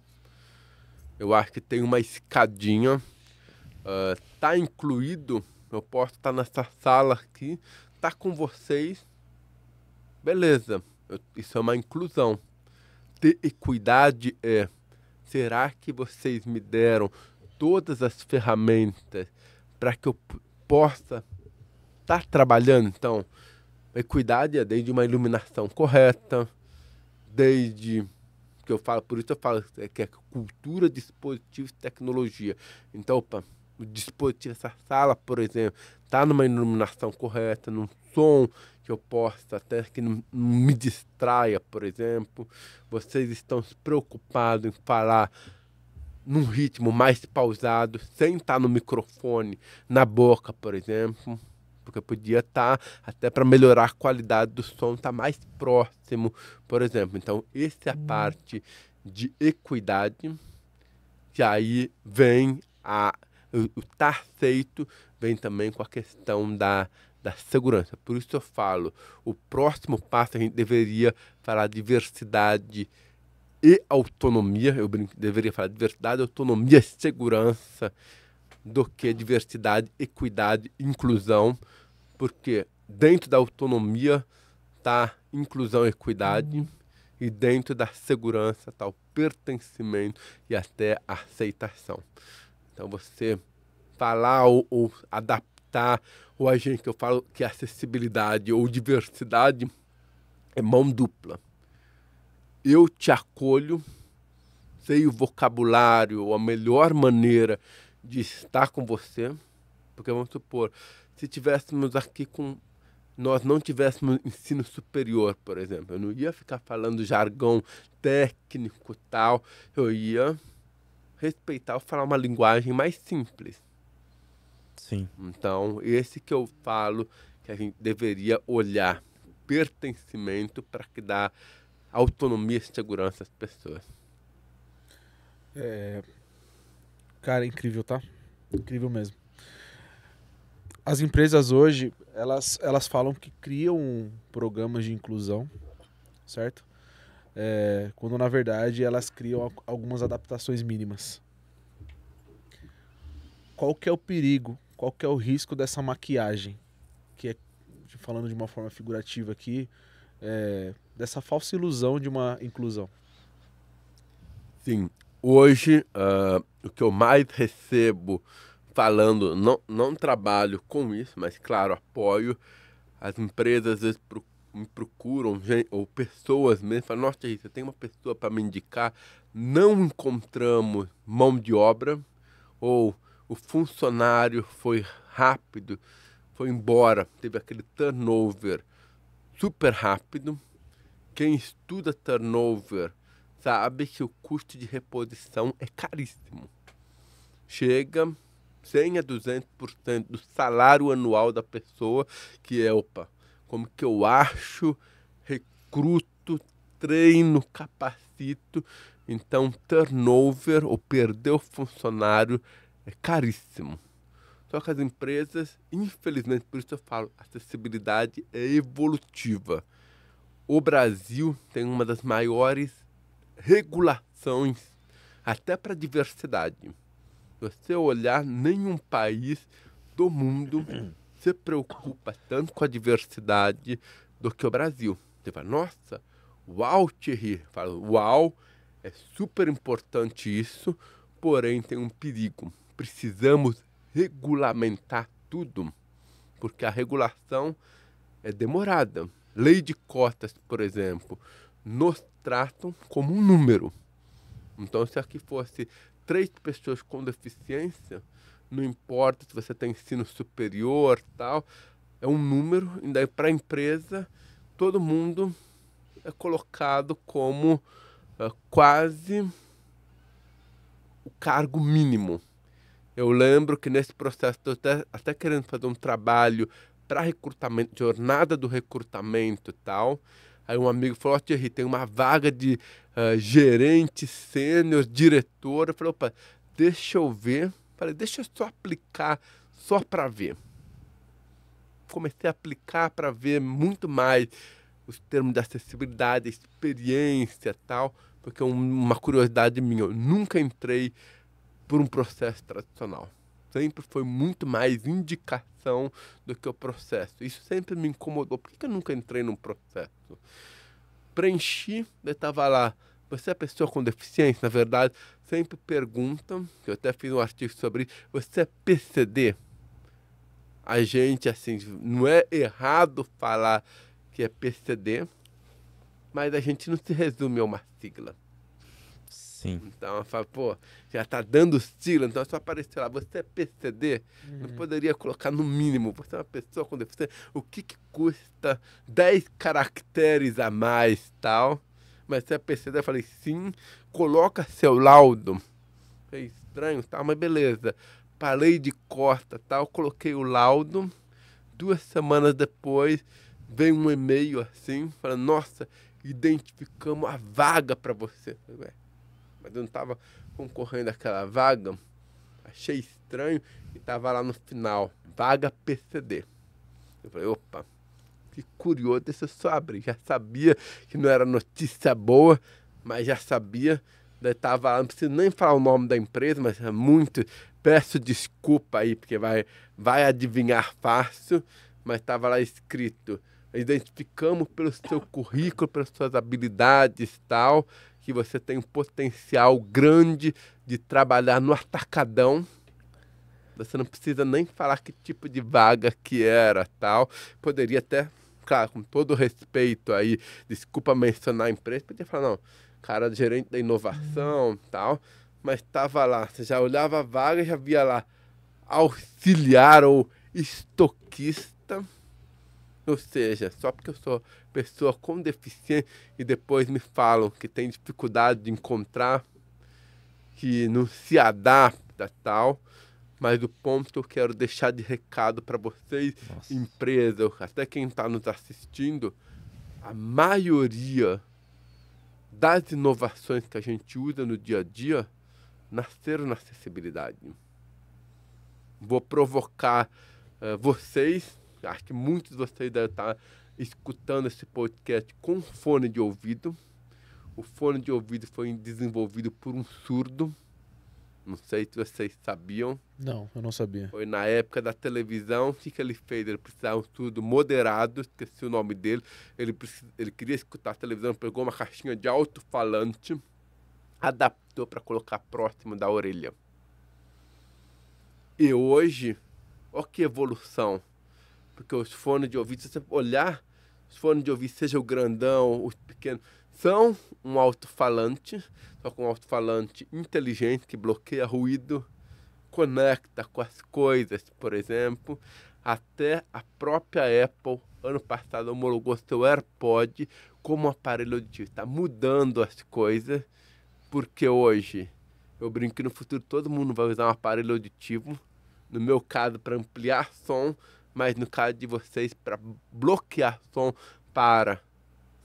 Eu acho que tem uma escadinha. Tá incluído. Eu posso estar nessa sala aqui, tá com vocês. Beleza. Isso é uma inclusão. Ter equidade é: será que vocês me deram todas as ferramentas para que eu possa estar trabalhando? Então, equidade é desde uma iluminação correta, desde que eu falo, por isso eu falo que é cultura, dispositivos e tecnologia. Então, opa, o dispositivo, essa sala, por exemplo, está numa iluminação correta, num som que eu possa, até que não me distraia, por exemplo. Vocês estão se preocupados em falar num ritmo mais pausado, sem estar no microfone, na boca, por exemplo. Porque podia estar, até para melhorar a qualidade do som, estar mais próximo, por exemplo. Então, essa é a parte de equidade, que aí vem o estar aceito, vem também com a questão da segurança. Por isso eu falo, o próximo passo a gente deveria falar diversidade e autonomia. Eu deveria falar diversidade, autonomia e segurança, do que diversidade, equidade, inclusão, porque dentro da autonomia está inclusão e equidade, e dentro da segurança está o pertencimento e até a aceitação. Então você falar ou adaptar, ou a gente que eu falo que acessibilidade ou diversidade é mão dupla. Eu te acolho, sei o vocabulário ou a melhor maneira de estar com você, porque vamos supor, se tivéssemos aqui nós não tivéssemos ensino superior, por exemplo, eu não ia ficar falando jargão técnico e tal, eu ia respeitar ou falar uma linguagem mais simples. Sim. Então, esse que eu falo que a gente deveria olhar pertencimento para que dá autonomia e segurança às pessoas. Cara, é incrível, tá? Incrível mesmo. As empresas hoje, elas falam que criam programas de inclusão, certo? Quando na verdade elas criam algumas adaptações mínimas. Qual que é o perigo? Qual que é o risco dessa maquiagem? Que é, falando de uma forma figurativa aqui, dessa falsa ilusão de uma inclusão. Sim, hoje o que eu mais recebo falando, não trabalho com isso, mas claro, apoio. As empresas às vezes me procuram, ou pessoas mesmo, falam: nossa, você tem uma pessoa para me indicar? Não encontramos mão de obra, ou o funcionário foi rápido, foi embora, teve aquele turnover super rápido. Quem estuda turnover sabe que o custo de reposição é caríssimo. Chega 100 a 200% do salário anual da pessoa, que é, como que eu acho, recruto, treino, capacito. Então, turnover, ou perder o funcionário, é caríssimo. Só que as empresas, infelizmente, por isso eu falo, a acessibilidade é evolutiva. O Brasil tem uma das maiores regulações, até para diversidade. Se você olhar, nenhum país do mundo se preocupa tanto com a diversidade do que o Brasil. Você fala, nossa, uau, Thierry. Fala, uau, é super importante isso, porém tem um perigo. Precisamos regulamentar tudo, porque a regulação é demorada. Lei de cotas, por exemplo, nos tratam como um número. Então, se aqui fosse 3 pessoas com deficiência, não importa se você tem ensino superior, tal, é um número, e daí para a empresa, todo mundo é colocado como quase o cargo mínimo. Eu lembro que nesse processo, eu até querendo fazer um trabalho para recrutamento, jornada do recrutamento e tal, aí um amigo falou, ó, Thierry, tem uma vaga de gerente, sênior, diretor. Eu falei, opa, deixa eu ver. Falei, deixa eu só aplicar, só para ver. Comecei a aplicar para ver muito mais os termos de acessibilidade, experiência e tal, porque é uma curiosidade minha. Eu nunca entrei por um processo tradicional. Sempre foi muito mais indicação do que o processo. Isso sempre me incomodou. Por que eu nunca entrei num processo? Preenchi, eu estava lá. Você é pessoa com deficiência? Na verdade, sempre perguntam, eu até fiz um artigo sobre isso, você é PCD? A gente, assim, não é errado falar que é PCD, mas a gente não se resume a uma sigla. Sim. Então, eu falo, pô, já tá dando sigla, então só apareceu lá, você é PCD? Não poderia colocar no mínimo, você é uma pessoa com deficiência, o que custa 10 caracteres a mais, tal? Mas você é PCD? Eu falei, sim, coloca seu laudo. É estranho, tal, mas beleza. Parei de costa, tal, coloquei o laudo. 2 semanas depois, veio um e-mail assim, falando, nossa, identificamos a vaga para você. Eu falei, ué, mas eu não estava concorrendo àquela vaga, achei estranho e estava lá no final, vaga PCD. Eu falei, opa, que curioso, deixa eu só abrir. Já sabia que não era notícia boa, mas já sabia, daí estava lá, não preciso nem falar o nome da empresa, mas é muito, peço desculpa aí, porque vai adivinhar fácil, mas estava lá escrito, identificamos pelo seu currículo, pelas suas habilidades e tal, que você tem um potencial grande de trabalhar no atacadão. Você não precisa nem falar que tipo de vaga que era, tal. Poderia até, claro, com todo respeito aí, desculpa mencionar a empresa, podia falar, não, cara, gerente da inovação, tal. Mas estava lá, você já olhava a vaga e já via lá, auxiliar ou estoquista. Ou seja, só porque eu sou pessoa com deficiência e depois me falam que tem dificuldade de encontrar, que não se adapta, tal. Mas o ponto que eu quero deixar de recado para vocês, Nossa. empresa, até quem está nos assistindo, a maioria das inovações que a gente usa no dia a dia nasceram na acessibilidade. Vou provocar vocês, acho que muitos de vocês devem estar escutando esse podcast com fone de ouvido. O fone de ouvido foi desenvolvido por um surdo. Não sei se vocês sabiam. Não, eu não sabia. Foi na época da televisão. O que ele fez? Ele precisava de um surdo moderado, esqueci o nome dele. Ele queria escutar a televisão, pegou uma caixinha de alto-falante, adaptou para colocar próximo da orelha. E hoje, olha que evolução. Porque os fones de ouvido, se você olhar, os fones de ouvido, seja o grandão, os pequenos, são um alto-falante, só com um alto-falante inteligente que bloqueia ruído, conecta com as coisas, por exemplo. Até a própria Apple, ano passado, homologou seu AirPod como aparelho auditivo. Está mudando as coisas, porque hoje, eu brinco que no futuro todo mundo vai usar um aparelho auditivo, no meu caso, para ampliar som, mas no caso de vocês, para bloquear som para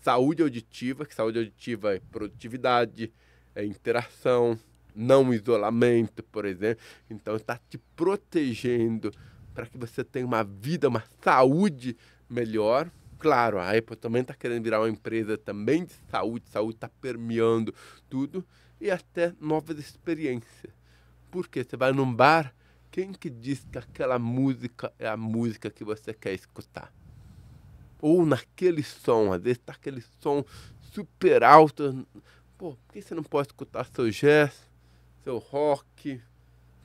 saúde auditiva, que saúde auditiva é produtividade, é interação, não isolamento, por exemplo. Então, está te protegendo para que você tenha uma vida, uma saúde melhor. Claro, a Apple também está querendo virar uma empresa também de saúde está permeando tudo, e até novas experiências. Porque você vai num bar, Quem que diz que aquela música é a música que você quer escutar? Ou naquele som, às vezes tá aquele som super alto. Pô, por que você não pode escutar seu jazz, seu rock,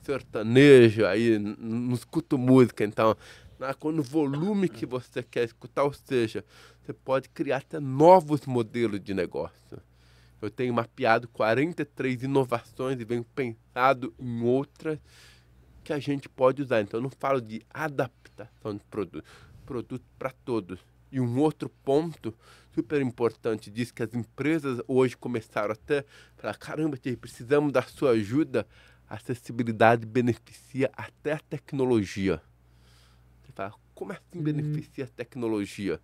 sertanejo? Aí não escuto música, então, quando o volume que você quer escutar, ou seja, você pode criar até novos modelos de negócio. Eu tenho mapeado 43 inovações e venho pensado em outras que a gente pode usar. Então, eu não falo de adaptação de produto para todos. E um outro ponto super importante diz que as empresas hoje começaram até a falar, caramba, precisamos da sua ajuda. A acessibilidade beneficia até a tecnologia. Você fala, como assim beneficia a tecnologia?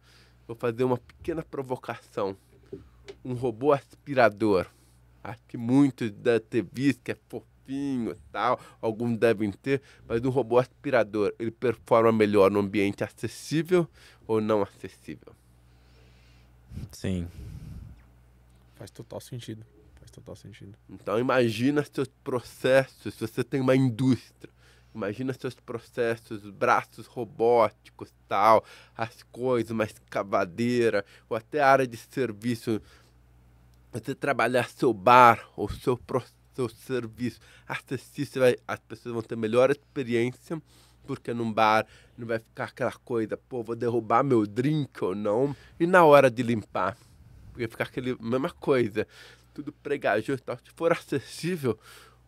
Vou fazer uma pequena provocação. Um robô aspirador. Acho que muitos devem ter visto que é fofinho e tal, alguns devem ter, mas um robô aspirador, ele performa melhor no ambiente acessível ou não acessível? Sim. Faz total sentido. Faz total sentido. Então imagina seus processos, se você tem uma indústria, imagina seus processos, braços robóticos, tal, as coisas, uma escavadeira, ou até a área de serviço. Você trabalhar seu bar ou seu serviço acessível, as pessoas vão ter melhor experiência, porque num bar não vai ficar aquela coisa, pô, vou derrubar meu drink ou não. E na hora de limpar, vai ficar aquela mesma coisa, tudo pregajoso e tal. Se for acessível,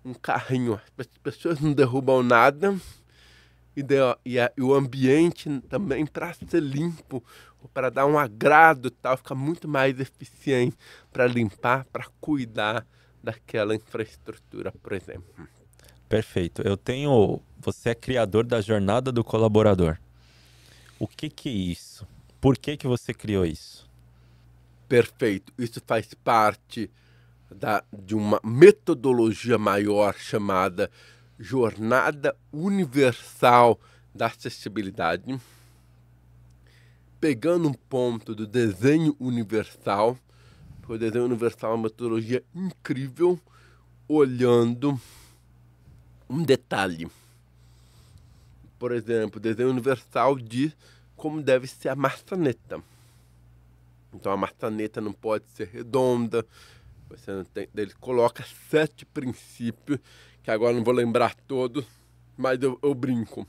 um carrinho, as pessoas não derrubam nada e o ambiente também para ser limpo, para dar um agrado tal, fica muito mais eficiente para limpar, para cuidar daquela infraestrutura, por exemplo. Perfeito. Você é criador da jornada do colaborador. O que é isso? Por que você criou isso? Perfeito. Isso faz parte de uma metodologia maior chamada Jornada Universal da Acessibilidade, pegando um ponto do desenho universal. O desenho universal é uma metodologia incrível, olhando um detalhe. Por exemplo, o desenho universal diz como deve ser a maçaneta. Então a maçaneta não pode ser redonda. Você não tem, ele coloca 7 princípios, que agora não vou lembrar todos, mas eu brinco.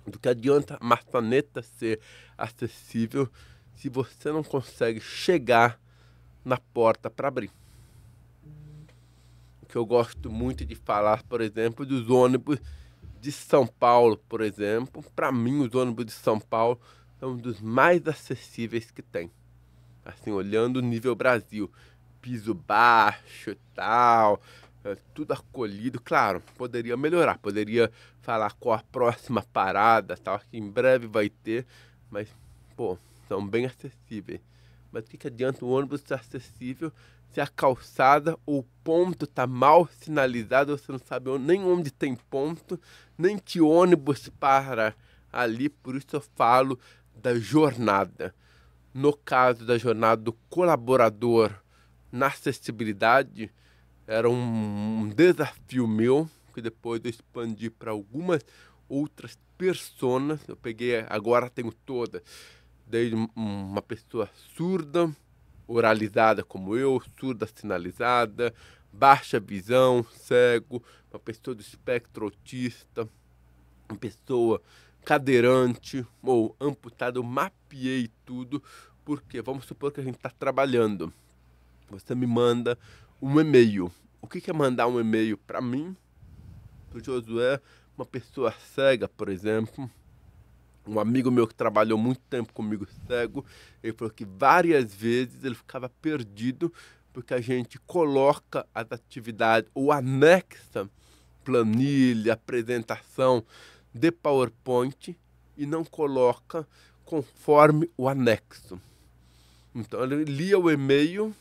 Do que adianta a maçaneta ser acessível se você não consegue chegar na porta para abrir? O que eu gosto muito de falar, por exemplo, dos ônibus de São Paulo, por exemplo. Para mim, os ônibus de São Paulo são um dos mais acessíveis que tem. Assim, olhando o nível Brasil, piso baixo e tal, tudo acolhido. Claro, poderia melhorar, poderia falar qual a próxima parada, tal, que em breve vai ter, mas, pô, são bem acessíveis. Mas o que adianta o ônibus ser acessível se a calçada ou o ponto está mal sinalizado, você não sabe nem onde tem ponto, nem que ônibus para ali? Por isso eu falo da jornada. No caso da jornada do colaborador na acessibilidade, era um desafio meu, que depois eu expandi para algumas outras personas. Eu peguei, agora tenho todas, desde uma pessoa surda, oralizada como eu, surda sinalizada, baixa visão, cego, uma pessoa do espectro autista, uma pessoa cadeirante ou amputada. Eu mapeei tudo, porque vamos supor que a gente está trabalhando. Você me manda um e-mail. O que é mandar um e-mail para mim, para o Josué, uma pessoa cega, por exemplo? Um amigo meu que trabalhou muito tempo comigo cego, ele falou que várias vezes ele ficava perdido porque a gente coloca as atividades ou anexa planilha, apresentação de PowerPoint e não coloca conforme o anexo. Então ele lia o e-mail,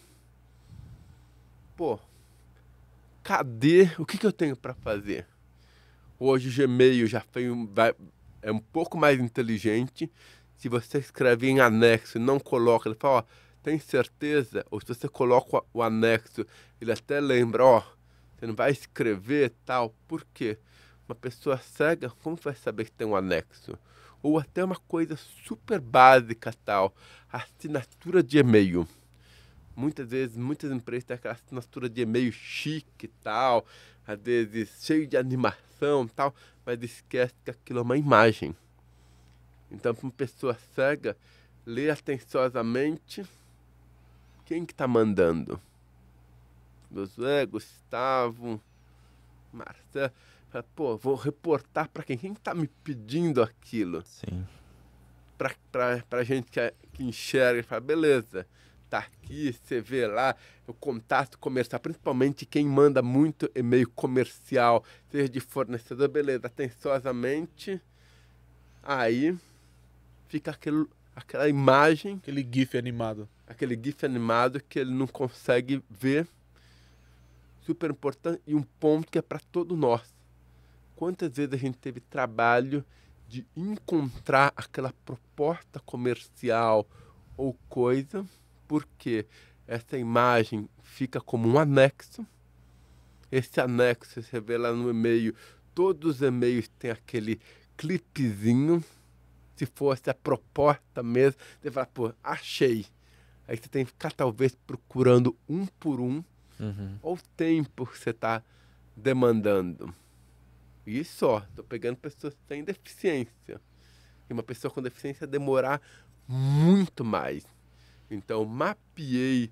pô, cadê? O que eu tenho para fazer? Hoje o Gmail já é um pouco mais inteligente. Se você escreve em anexo e não coloca, ele fala, ó, tem certeza? Ou se você coloca o anexo, ele até lembra, ó, você não vai escrever tal. Por quê? Uma pessoa cega, como vai saber que tem um anexo? Ou até uma coisa super básica, tal, assinatura de e-mail. Muitas vezes, muitas empresas têm aquela assinatura de e-mail chique e tal, às vezes cheio de animação e tal, mas esquece que aquilo é uma imagem. Então, para uma pessoa cega, ler atenciosamente, quem que está mandando? Josué, Gustavo, Marcelo. Pô, vou reportar para quem? Quem está me pedindo aquilo? Sim. Para gente que enxerga e fala, beleza, tá aqui, você vê lá, o contato comercial, principalmente quem manda muito e-mail comercial, seja de fornecedor, beleza, atenciosamente, aí fica aquela imagem, Aquele GIF animado. aquele GIF animado que ele não consegue ver, super importante, e um ponto que é para todos nós. Quantas vezes a gente teve trabalho de encontrar aquela proposta comercial ou coisa, porque essa imagem fica como um anexo. Esse anexo se revela no e-mail. Todos os e-mails têm aquele clipezinho. Se fosse a proposta mesmo, você fala, pô, achei. Aí você tem que ficar talvez procurando um por um. Olha o tempo que você está demandando. E só, estou pegando pessoas que têm deficiência. E uma pessoa com deficiência demorar muito mais. Então, mapeei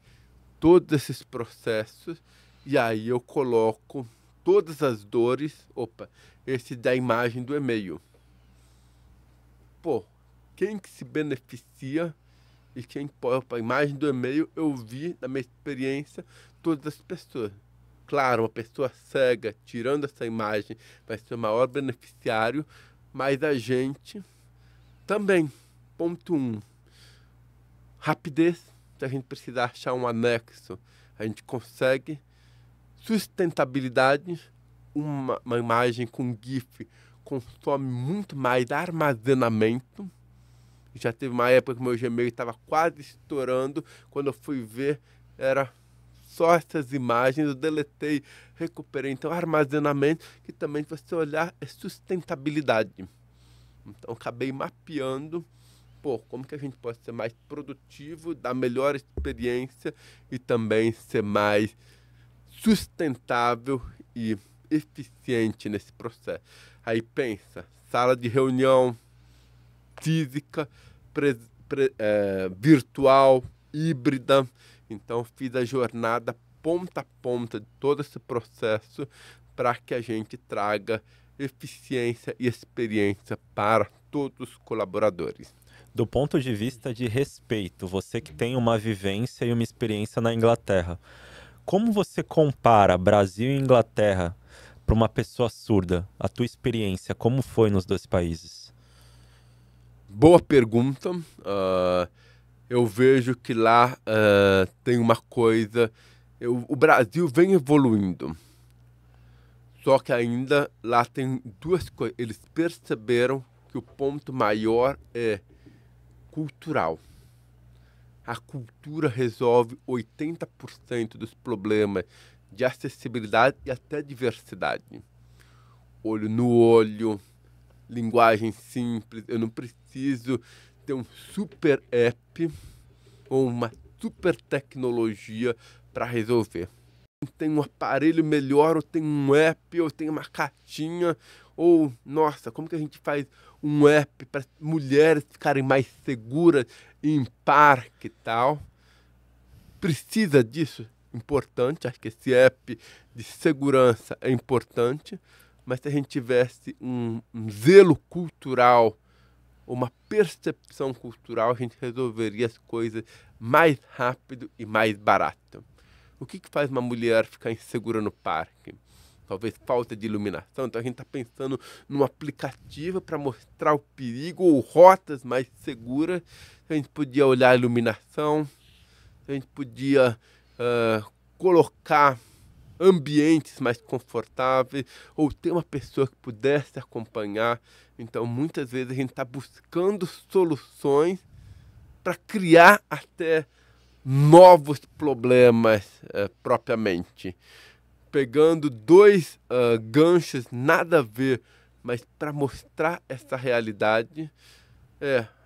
todos esses processos e aí eu coloco todas as dores. Opa, esse da imagem do e-mail. Pô, quem que se beneficia e quem pode. A imagem do e-mail eu vi, na minha experiência, todas as pessoas. Claro, uma pessoa cega, tirando essa imagem, vai ser o maior beneficiário, mas a gente também. Ponto 1. Rapidez. Se a gente precisar achar um anexo, a gente consegue. Sustentabilidade. Uma imagem com GIF consome muito mais armazenamento. Já teve uma época que meu Gmail estava quase estourando. Quando eu fui ver, era só essas imagens, eu deletei, recuperei. Então, armazenamento, que também, se você olhar, é sustentabilidade. Então, acabei mapeando, pô, como que a gente pode ser mais produtivo, dar melhor experiência e também ser mais sustentável e eficiente nesse processo. Aí pensa, sala de reunião física, virtual, híbrida. Então, fiz a jornada ponta a ponta de todo esse processo para que a gente traga eficiência e experiência para todos os colaboradores. Do ponto de vista de respeito, você que tem uma vivência e uma experiência na Inglaterra, como você compara Brasil e Inglaterra para uma pessoa surda? A tua experiência, como foi nos dois países? Boa pergunta. Eu vejo que lá tem uma coisa... o Brasil vem evoluindo. Só que ainda lá tem duas coisas. Eles perceberam que o ponto maior é cultural. A cultura resolve 80% dos problemas de acessibilidade e até diversidade. Olho no olho, linguagem simples. Eu não preciso ter um super app ou uma super tecnologia para resolver. Tem um aparelho melhor, ou tem um app, ou tem uma caixinha, ou, nossa, como que a gente faz um app para mulheres ficarem mais seguras em parque e tal? Precisa disso? Importante, acho que esse app de segurança é importante, mas se a gente tivesse um zelo cultural, uma percepção cultural, a gente resolveria as coisas mais rápido e mais barato. O que faz uma mulher ficar insegura no parque? Talvez falta de iluminação. Então a gente está pensando num aplicativo para mostrar o perigo ou rotas mais seguras. A gente podia olhar a iluminação, a gente podia colocar ambientes mais confortáveis ou ter uma pessoa que pudesse acompanhar. Então muitas vezes a gente está buscando soluções para criar até novos problemas propriamente. pegando dois ganchos nada a ver, mas para mostrar essa realidade.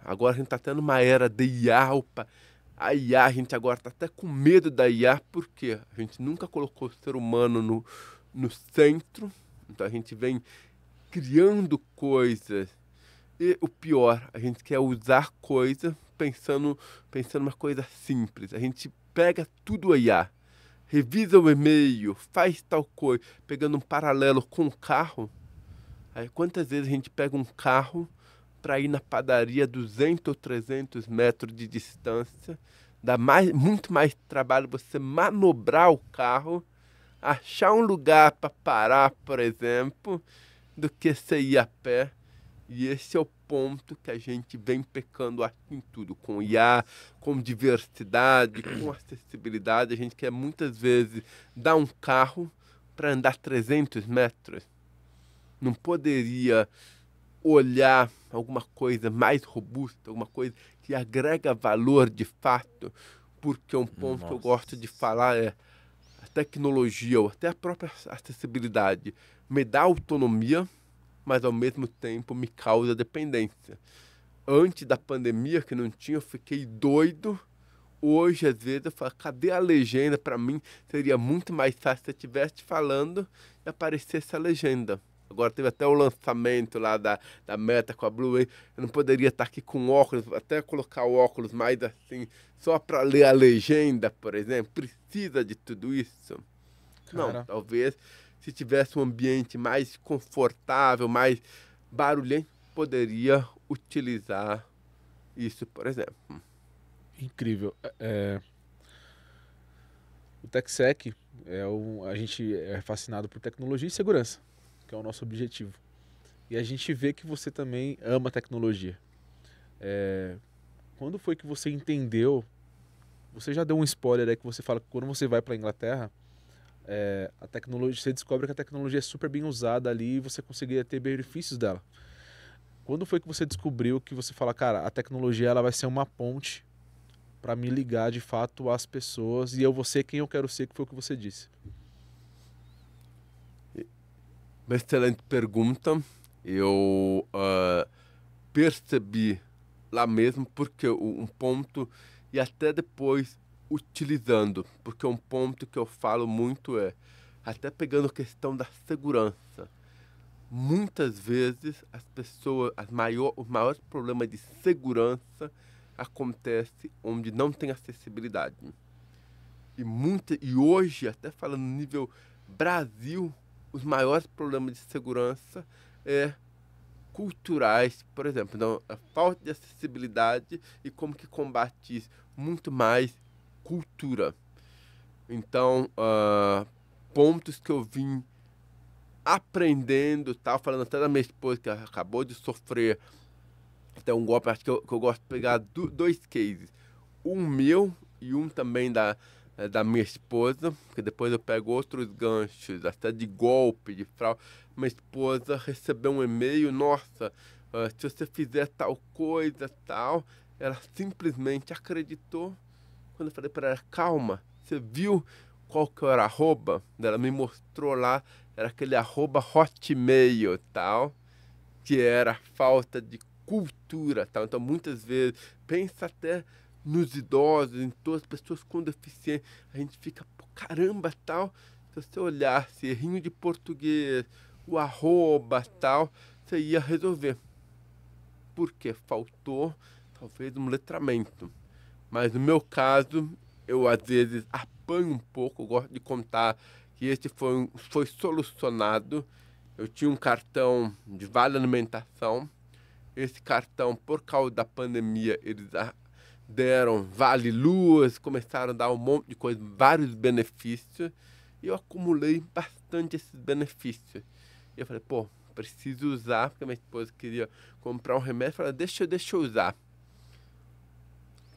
Agora a gente está tendo uma era de IA. A IA, a gente agora está até com medo da IA, porque a gente nunca colocou o ser humano no centro. Então a gente vem criando coisas. E o pior, a gente quer usar coisa pensando uma coisa simples. A gente pega tudo a IA, revisa o e-mail, faz tal coisa, pegando um paralelo com o carro. Aí quantas vezes a gente pega um carro para ir na padaria 200 ou 300 metros de distância, dá muito mais trabalho você manobrar o carro, achar um lugar para parar, por exemplo, do que você ir a pé. E esse é o ponto que a gente vem pecando aqui em tudo, com IA, com diversidade, com acessibilidade. A gente quer muitas vezes dar um carro para andar 300 metros. Não poderia olhar alguma coisa mais robusta, alguma coisa que agrega valor de fato, porque um ponto que eu gosto de falar é a tecnologia ou até a própria acessibilidade me dá autonomia, mas ao mesmo tempo me causa dependência. Antes da pandemia, que não tinha, eu fiquei doido. Hoje, às vezes, eu falo, cadê a legenda? Para mim, seria muito mais fácil se eu estivesse falando e aparecesse a legenda. Agora teve até o lançamento lá da Meta com a Blue Wave. Eu não poderia estar aqui com óculos, até colocar o óculos mais assim, só para ler a legenda, por exemplo. Precisa de tudo isso? Cara. Não, talvez se tivesse um ambiente mais confortável, mais barulhento, poderia utilizar isso, por exemplo. Incrível. O TechSec, a gente é fascinado por tecnologia e segurança, que é o nosso objetivo. E a gente vê que você também ama tecnologia. Quando foi que você entendeu? Você já deu um spoiler aí que você fala que quando você vai para a Inglaterra, a tecnologia, você descobre que a tecnologia é super bem usada ali e você conseguiria ter benefícios dela. Quando foi que você descobriu que você fala, cara, a tecnologia ela vai ser uma ponte para me ligar de fato às pessoas e eu vou ser quem eu quero ser, que foi o que você disse? Uma excelente pergunta. Eu percebi lá mesmo, porque um ponto, e até depois utilizando, porque um ponto que eu falo muito até pegando a questão da segurança. Muitas vezes as pessoas, os maiores problemas de segurança acontece onde não tem acessibilidade. E hoje, até falando no nível Brasil, os maiores problemas de segurança culturais, por exemplo. Então, a falta de acessibilidade e como que combate isso. Muito mais cultura. Então, pontos que eu vim aprendendo, falando até da minha esposa, que acabou de sofrer até um golpe. Acho que eu gosto de pegar dois cases. Um meu e um também da minha esposa, porque depois eu pego outros ganchos, até de golpe, de fraude. Minha esposa recebeu um e-mail, nossa, se você fizer tal coisa, tal. Ela simplesmente acreditou. Quando eu falei para ela, calma, você viu qual que era arroba? Ela me mostrou lá, era aquele arroba Hotmail, tal, que era falta de cultura, tal. Então, muitas vezes, pensa até nos idosos, em todas as pessoas com deficiência, a gente fica, pô, caramba, tal. Se você olhasse errinho de português, o arroba, tal, você ia resolver. Porque faltou, talvez, um letramento. Mas no meu caso, eu às vezes apanho um pouco, eu gosto de contar que esse foi solucionado. Eu tinha um cartão de vale alimentação. Esse cartão, por causa da pandemia, eles deram vale luz, começaram a dar um monte de coisa, vários benefícios. E eu acumulei bastante esses benefícios. E eu falei, pô, preciso usar, porque minha esposa queria comprar um remédio. Eu falei, deixa eu usar.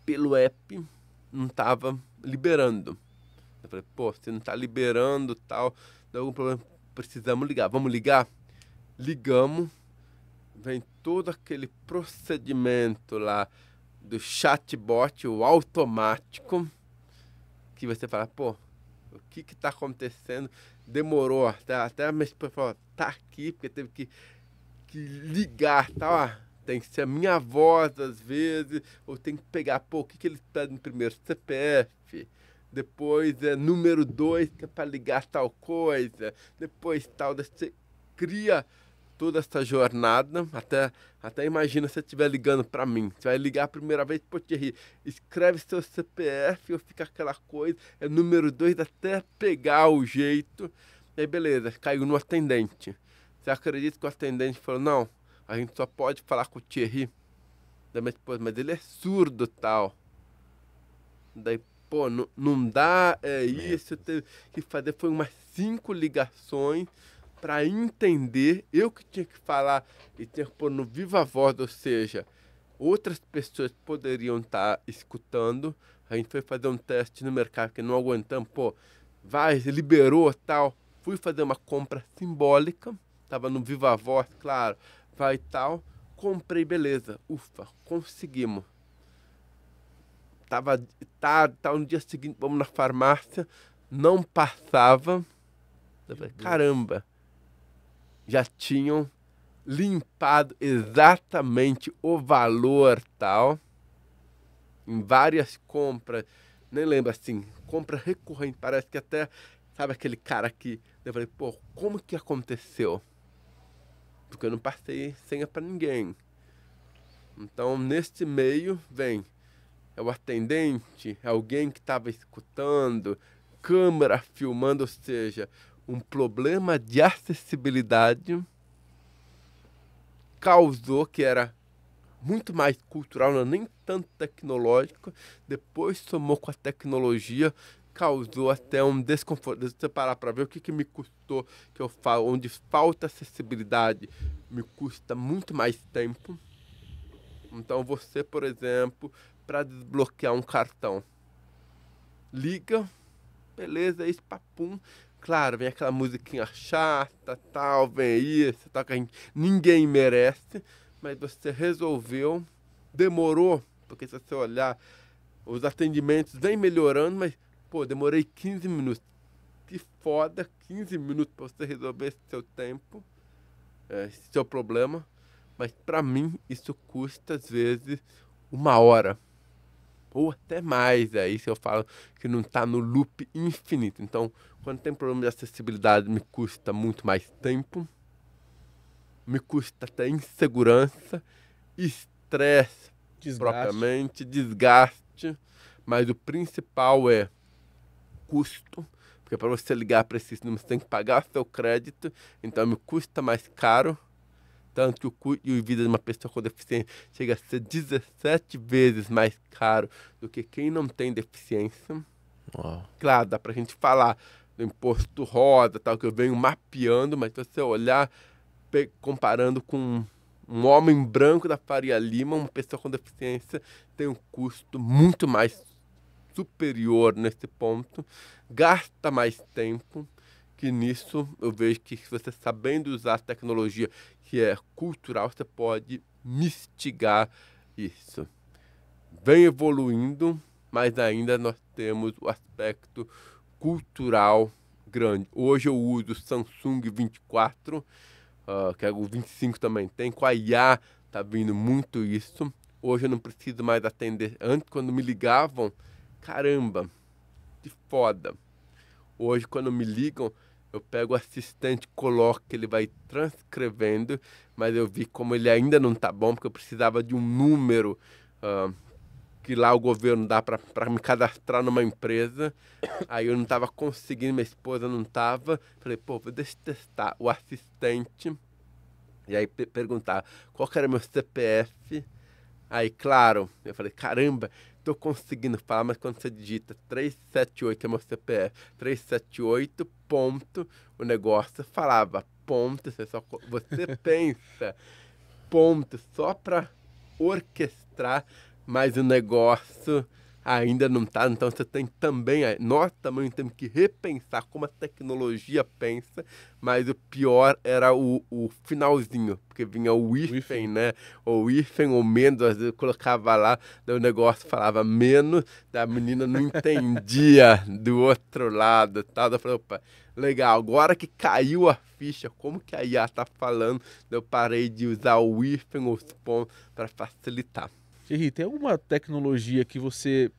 Pelo app, não estava liberando. Eu falei, pô, você não está liberando, tal, deu algum problema, precisamos ligar. Vamos ligar? Ligamos, vem todo aquele procedimento lá do chatbot, o automático, que você fala, pô, o que está acontecendo? demorou, até a minha esposa falou, tá aqui, porque teve que ligar, tá, ó, tem que ser a minha voz às vezes, ou tem que pegar, pô, o que eles pedem primeiro? CPF, depois número 2, que é para ligar tal coisa, depois tal, você cria toda essa jornada, até imagina se você estiver ligando para mim, você vai ligar a primeira vez, pô, Thierry, escreve seu CPF, ou fica aquela coisa, número 2, até pegar o jeito, e aí beleza, caiu no atendente. Você acredita que o atendente falou, não, a gente só pode falar com o Thierry? Daí minha esposa, mas ele é surdo tal. Daí, pô, não dá, isso, teve que fazer, foi umas 5 ligações para entender, eu que tinha que falar e tinha que pôr no viva voz, ou seja, outras pessoas poderiam estar escutando. A gente foi fazer um teste no mercado que não aguentamos, pô, vai, liberou tal. Fui fazer uma compra simbólica, tava no viva voz, claro, vai tal, comprei, beleza, ufa, conseguimos. Tava no dia seguinte, vamos na farmácia, não passava. Eu falei, caramba, já tinham limpado exatamente o valor tal, em várias compras, nem lembro assim, compra recorrente, parece que até, sabe aquele cara que, eu falei, pô, como que aconteceu? Porque eu não passei senha para ninguém. Então, nesse meio, vem, é o atendente, é alguém que estava escutando, câmera filmando, ou seja, um problema de acessibilidade causou que era muito mais cultural, não é nem tanto tecnológico, depois somou com a tecnologia, causou até um desconforto. Se você parar para ver o que me custou, que eu falo, onde falta acessibilidade, me custa muito mais tempo. Então você, por exemplo, para desbloquear um cartão, liga, beleza, isso, papum. Claro, vem aquela musiquinha chata, tal, vem isso, tal, que ninguém merece, mas você resolveu, demorou, porque se você olhar, os atendimentos vêm melhorando, mas, pô, demorei 15 minutos. Que foda, 15 minutos para você resolver esse seu tempo, esse seu problema, mas para mim isso custa, às vezes, 1 hora. Ou até mais, isso eu falo que não está no loop infinito. Então, quando tem problema de acessibilidade, me custa muito mais tempo, me custa até insegurança, estresse propriamente, desgaste, mas o principal é custo, porque para você ligar para esse número você tem que pagar seu crédito, então me custa mais caro. Tanto que o custo de vida de uma pessoa com deficiência chega a ser 17 vezes mais caro do que quem não tem deficiência. Uau. Claro, dá pra gente falar do imposto roda, tal, que eu venho mapeando, mas se você olhar, comparando com um homem branco da Faria Lima, uma pessoa com deficiência tem um custo muito mais superior nesse ponto, gasta mais tempo, que nisso eu vejo que se você sabendo usar a tecnologia que é cultural, você pode mistigar isso. Vem evoluindo, mas ainda nós temos o aspecto cultural grande. Hoje eu uso o Samsung 24, que é o 25 também tem, com a IA tá vindo muito isso. Hoje eu não preciso mais atender. Antes, quando me ligavam, caramba, que foda. Hoje, quando me ligam, eu pego o assistente, coloco, ele vai transcrevendo, mas eu vi como ele ainda não tá bom, porque eu precisava de um número que lá o governo dá para me cadastrar numa empresa. Aí eu não estava conseguindo, minha esposa não estava. Falei, pô, deixa eu testar o assistente. E aí perguntar qual que era meu CPF. Aí, claro, eu falei, caramba, tô conseguindo falar, mas quando você digita 378, que é meu CPF, 378, ponto, o negócio falava, ponto, você pensa, ponto, só para orquestrar, mas o negócio ainda não tá, então você tem também, nós também temos que repensar como a tecnologia pensa, mas o pior era o finalzinho, porque vinha o hífen, né, ou hífen ou menos, às vezes eu colocava lá, daí o negócio falava menos, daí a menina não entendia do outro lado, tal, eu falei, opa, Legal, agora que caiu a ficha, como que a IA tá falando, eu parei de usar o hífen ou spawn para facilitar. Thierry, tem alguma tecnologia que você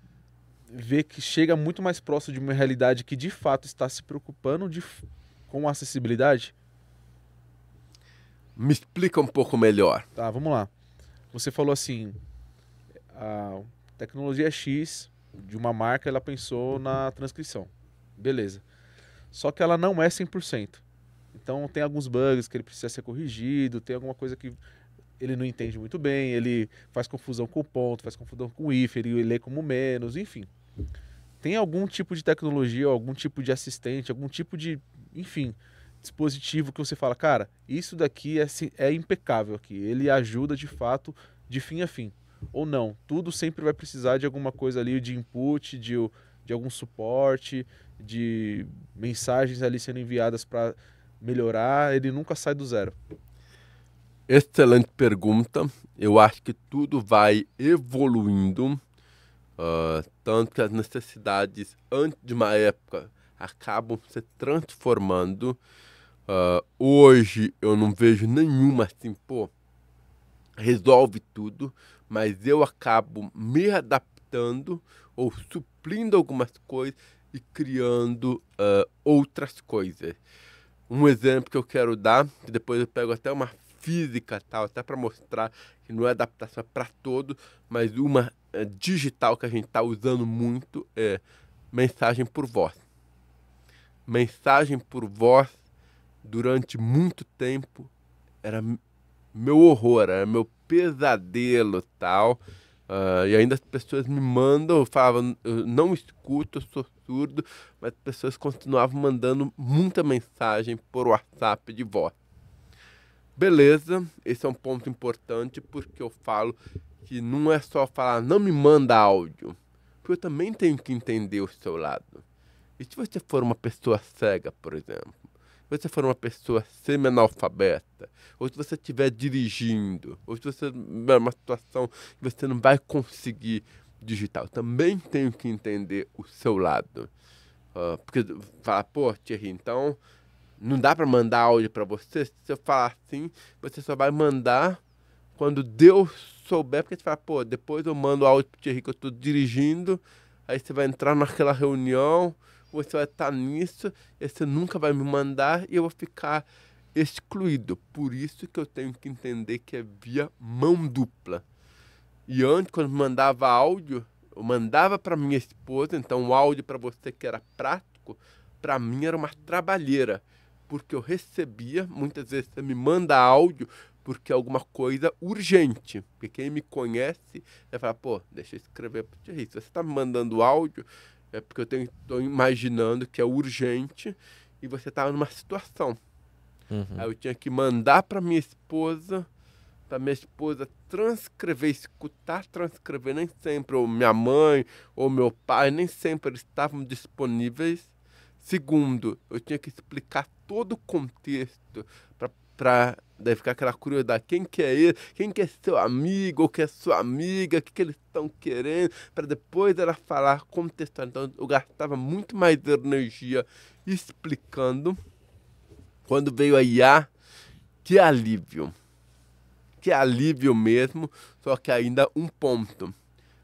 vê que chega muito mais próximo de uma realidade que de fato está se preocupando com a acessibilidade? Me explica um pouco melhor. Tá, vamos lá. Você falou assim, a tecnologia X de uma marca, ela pensou na transcrição. Beleza. Só que ela não é 100%. Então tem alguns bugs que ele precisa ser corrigido, tem alguma coisa que ele não entende muito bem, ele faz confusão com o ponto, faz confusão com o if, ele lê como menos, enfim. Tem algum tipo de tecnologia, algum tipo de assistente, algum tipo de, enfim, dispositivo que você fala, cara, isso daqui é impecável aqui, ele ajuda de fato de fim a fim. Ou não, tudo sempre vai precisar de alguma coisa ali de input, de algum suporte, de mensagens ali sendo enviadas para melhorar, ele nunca sai do zero. Excelente pergunta. Eu acho que tudo vai evoluindo, tanto que as necessidades antes de uma época acabam se transformando. Hoje eu não vejo nenhuma assim, pô, resolve tudo, mas eu acabo me adaptando ou suprindo algumas coisas e criando outras coisas. Um exemplo que eu quero dar, que depois eu pego até uma física tal, até para mostrar que não é adaptação para todo, mas uma digital que a gente está usando muito é mensagem por voz. Mensagem por voz, durante muito tempo, era meu horror, era meu pesadelo tal. E ainda as pessoas me mandam, eu falava, eu não escuto, eu sou surdo, mas as pessoas continuavam mandando muita mensagem por WhatsApp de voz. Beleza, esse é um ponto importante porque eu falo que não é só falar, não me manda áudio, porque eu também tenho que entender o seu lado. E se você for uma pessoa cega, por exemplo, se você for uma pessoa semi-analfabeta, ou se você estiver dirigindo, ou se você é uma situação que você não vai conseguir digitar, eu também tenho que entender o seu lado. Porque falar, pô, Thierry, então não dá para mandar áudio para você? Se eu falar assim, você só vai mandar quando Deus souber, porque você fala, pô, depois eu mando áudio pro Thierry que eu estou dirigindo, aí você vai entrar naquela reunião, você vai estar nisso, e você nunca vai me mandar e eu vou ficar excluído. Por isso que eu tenho que entender que é via mão dupla. E antes, quando mandava áudio, eu mandava para minha esposa, então o áudio para você que era prático, para mim era uma trabalheira, porque eu recebia, muitas vezes você me manda áudio porque é alguma coisa urgente, porque quem me conhece vai falar, pô, deixa eu escrever para o Thierry, se você está me mandando áudio, é porque eu estou imaginando que é urgente e você está numa situação. Aí eu tinha que mandar para minha esposa transcrever, escutar, transcrever. Nem sempre, ou minha mãe, ou meu pai, nem sempre eles estavam disponíveis. Segundo, eu tinha que explicar todo o contexto para daí ficar aquela curiosidade, quem que é ele, quem que é seu amigo, ou que é sua amiga, o que eles estão querendo, para depois ela falar, contextual. Então eu gastava muito mais energia explicando. Quando veio a IA, que alívio mesmo, só que ainda um ponto.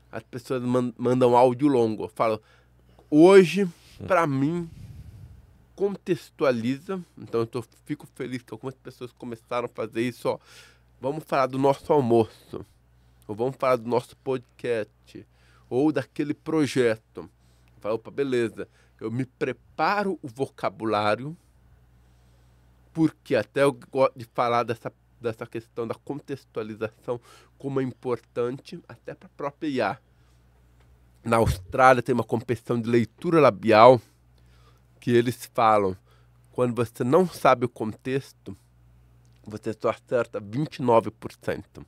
As pessoas mandam áudio longo. Eu falo, hoje, para mim, contextualiza. Então eu fico feliz que algumas pessoas começaram a fazer isso. Ó, vamos falar do nosso almoço, ou vamos falar do nosso podcast, ou daquele projeto. Eu falo, opa, beleza, eu me preparo o vocabulário, porque até eu gosto de falar dessa questão da contextualização como é importante até para a própria IA. Na Austrália tem uma competição de leitura labial que eles falam, quando você não sabe o contexto, você só acerta 29%.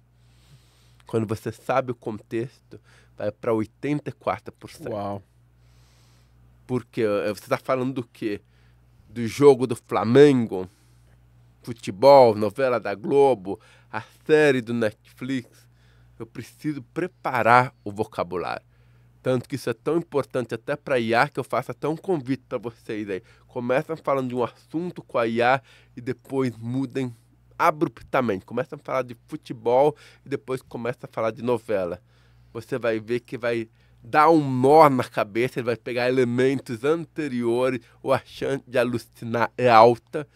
Quando você sabe o contexto, vai para 84%. Uau! Porque você está falando do quê? Do jogo do Flamengo, futebol, novela da Globo, a série do Netflix. Eu preciso preparar o vocabulário. Tanto que isso é tão importante até para a IA que eu faço até um convite para vocês aí. Começam falando de um assunto com a IA e depois mudem abruptamente. Começam a falar de futebol e depois começam a falar de novela. Você vai ver que vai dar um nó na cabeça, ele vai pegar elementos anteriores, ou a chance de alucinar é alta.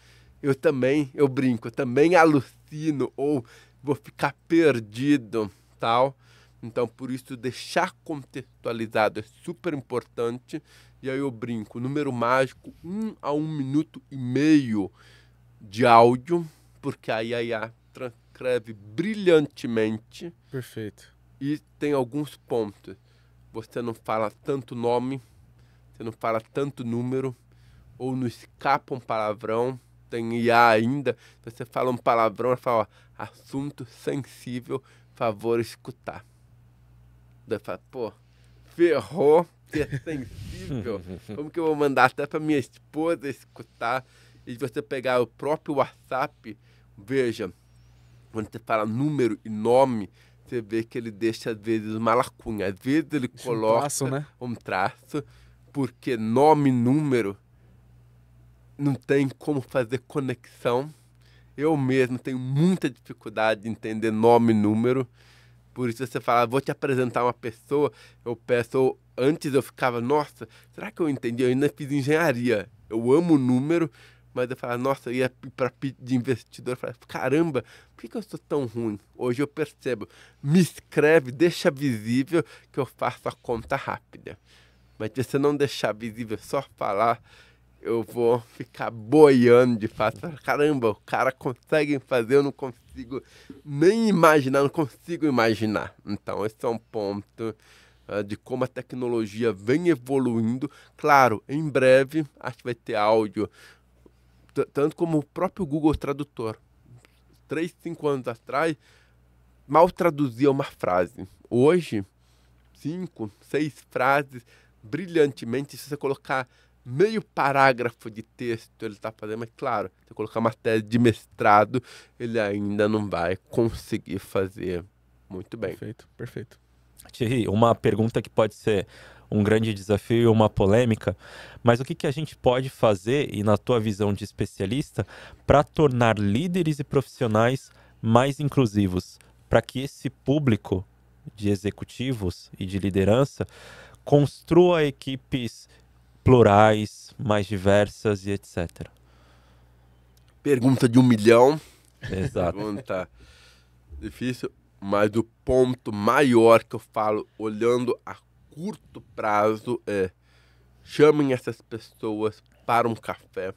Eu brinco, eu também alucino ou vou ficar perdido, tal. Então, por isso, deixar contextualizado é super importante. E aí eu brinco, número mágico, 1 a 1,5 minutos de áudio, porque aí a IA transcreve brilhantemente. Perfeito. E tem alguns pontos. Você não fala tanto nome, você não fala tanto número, ou não escapa um palavrão. Tem IA ainda, você fala um palavrão, ela fala, ó, assunto sensível, favor escutar. Daí fala, pô, ferrou, que é sensível. Como que eu vou mandar até para minha esposa escutar? E você pegar o próprio WhatsApp, veja, quando você fala número e nome, você vê que ele deixa, às vezes, uma lacuna. Às vezes ele coloca um traço, porque nome e número não tem como fazer conexão. Eu mesmo tenho muita dificuldade de entender nome e número. Por isso você fala, vou te apresentar uma pessoa, eu peço, antes eu ficava, nossa, será que eu entendi? Eu ainda fiz engenharia, eu amo o número, mas eu falava, nossa, eu ia para de investidor, eu falava, caramba, por que eu sou tão ruim? Hoje eu percebo, me escreve, deixa visível que eu faço a conta rápida. Mas se você não deixar visível, só falar, eu vou ficar boiando de fato. Caramba, o cara consegue fazer, eu não consigo nem imaginar, não consigo imaginar. Então, esse é um ponto de como a tecnologia vem evoluindo. Claro, em breve, acho que vai ter áudio, tanto como o próprio Google Tradutor. 3, 5 anos atrás, mal traduzia uma frase. Hoje, 5, 6 frases, brilhantemente, se você colocar meio parágrafo de texto ele está fazendo, mas claro, se colocar uma tese de mestrado, ele ainda não vai conseguir fazer muito bem. Perfeito, perfeito. Thierry, uma pergunta que pode ser um grande desafio e uma polêmica, mas o que a gente pode fazer, e na tua visão de especialista, para tornar líderes e profissionais mais inclusivos, para que esse público de executivos e de liderança construa equipes plurais, mais diversas e etc. Pergunta de 1 milhão. Exato. Pergunta difícil, mas o ponto maior que eu falo, olhando a curto prazo, é chamem essas pessoas para um café.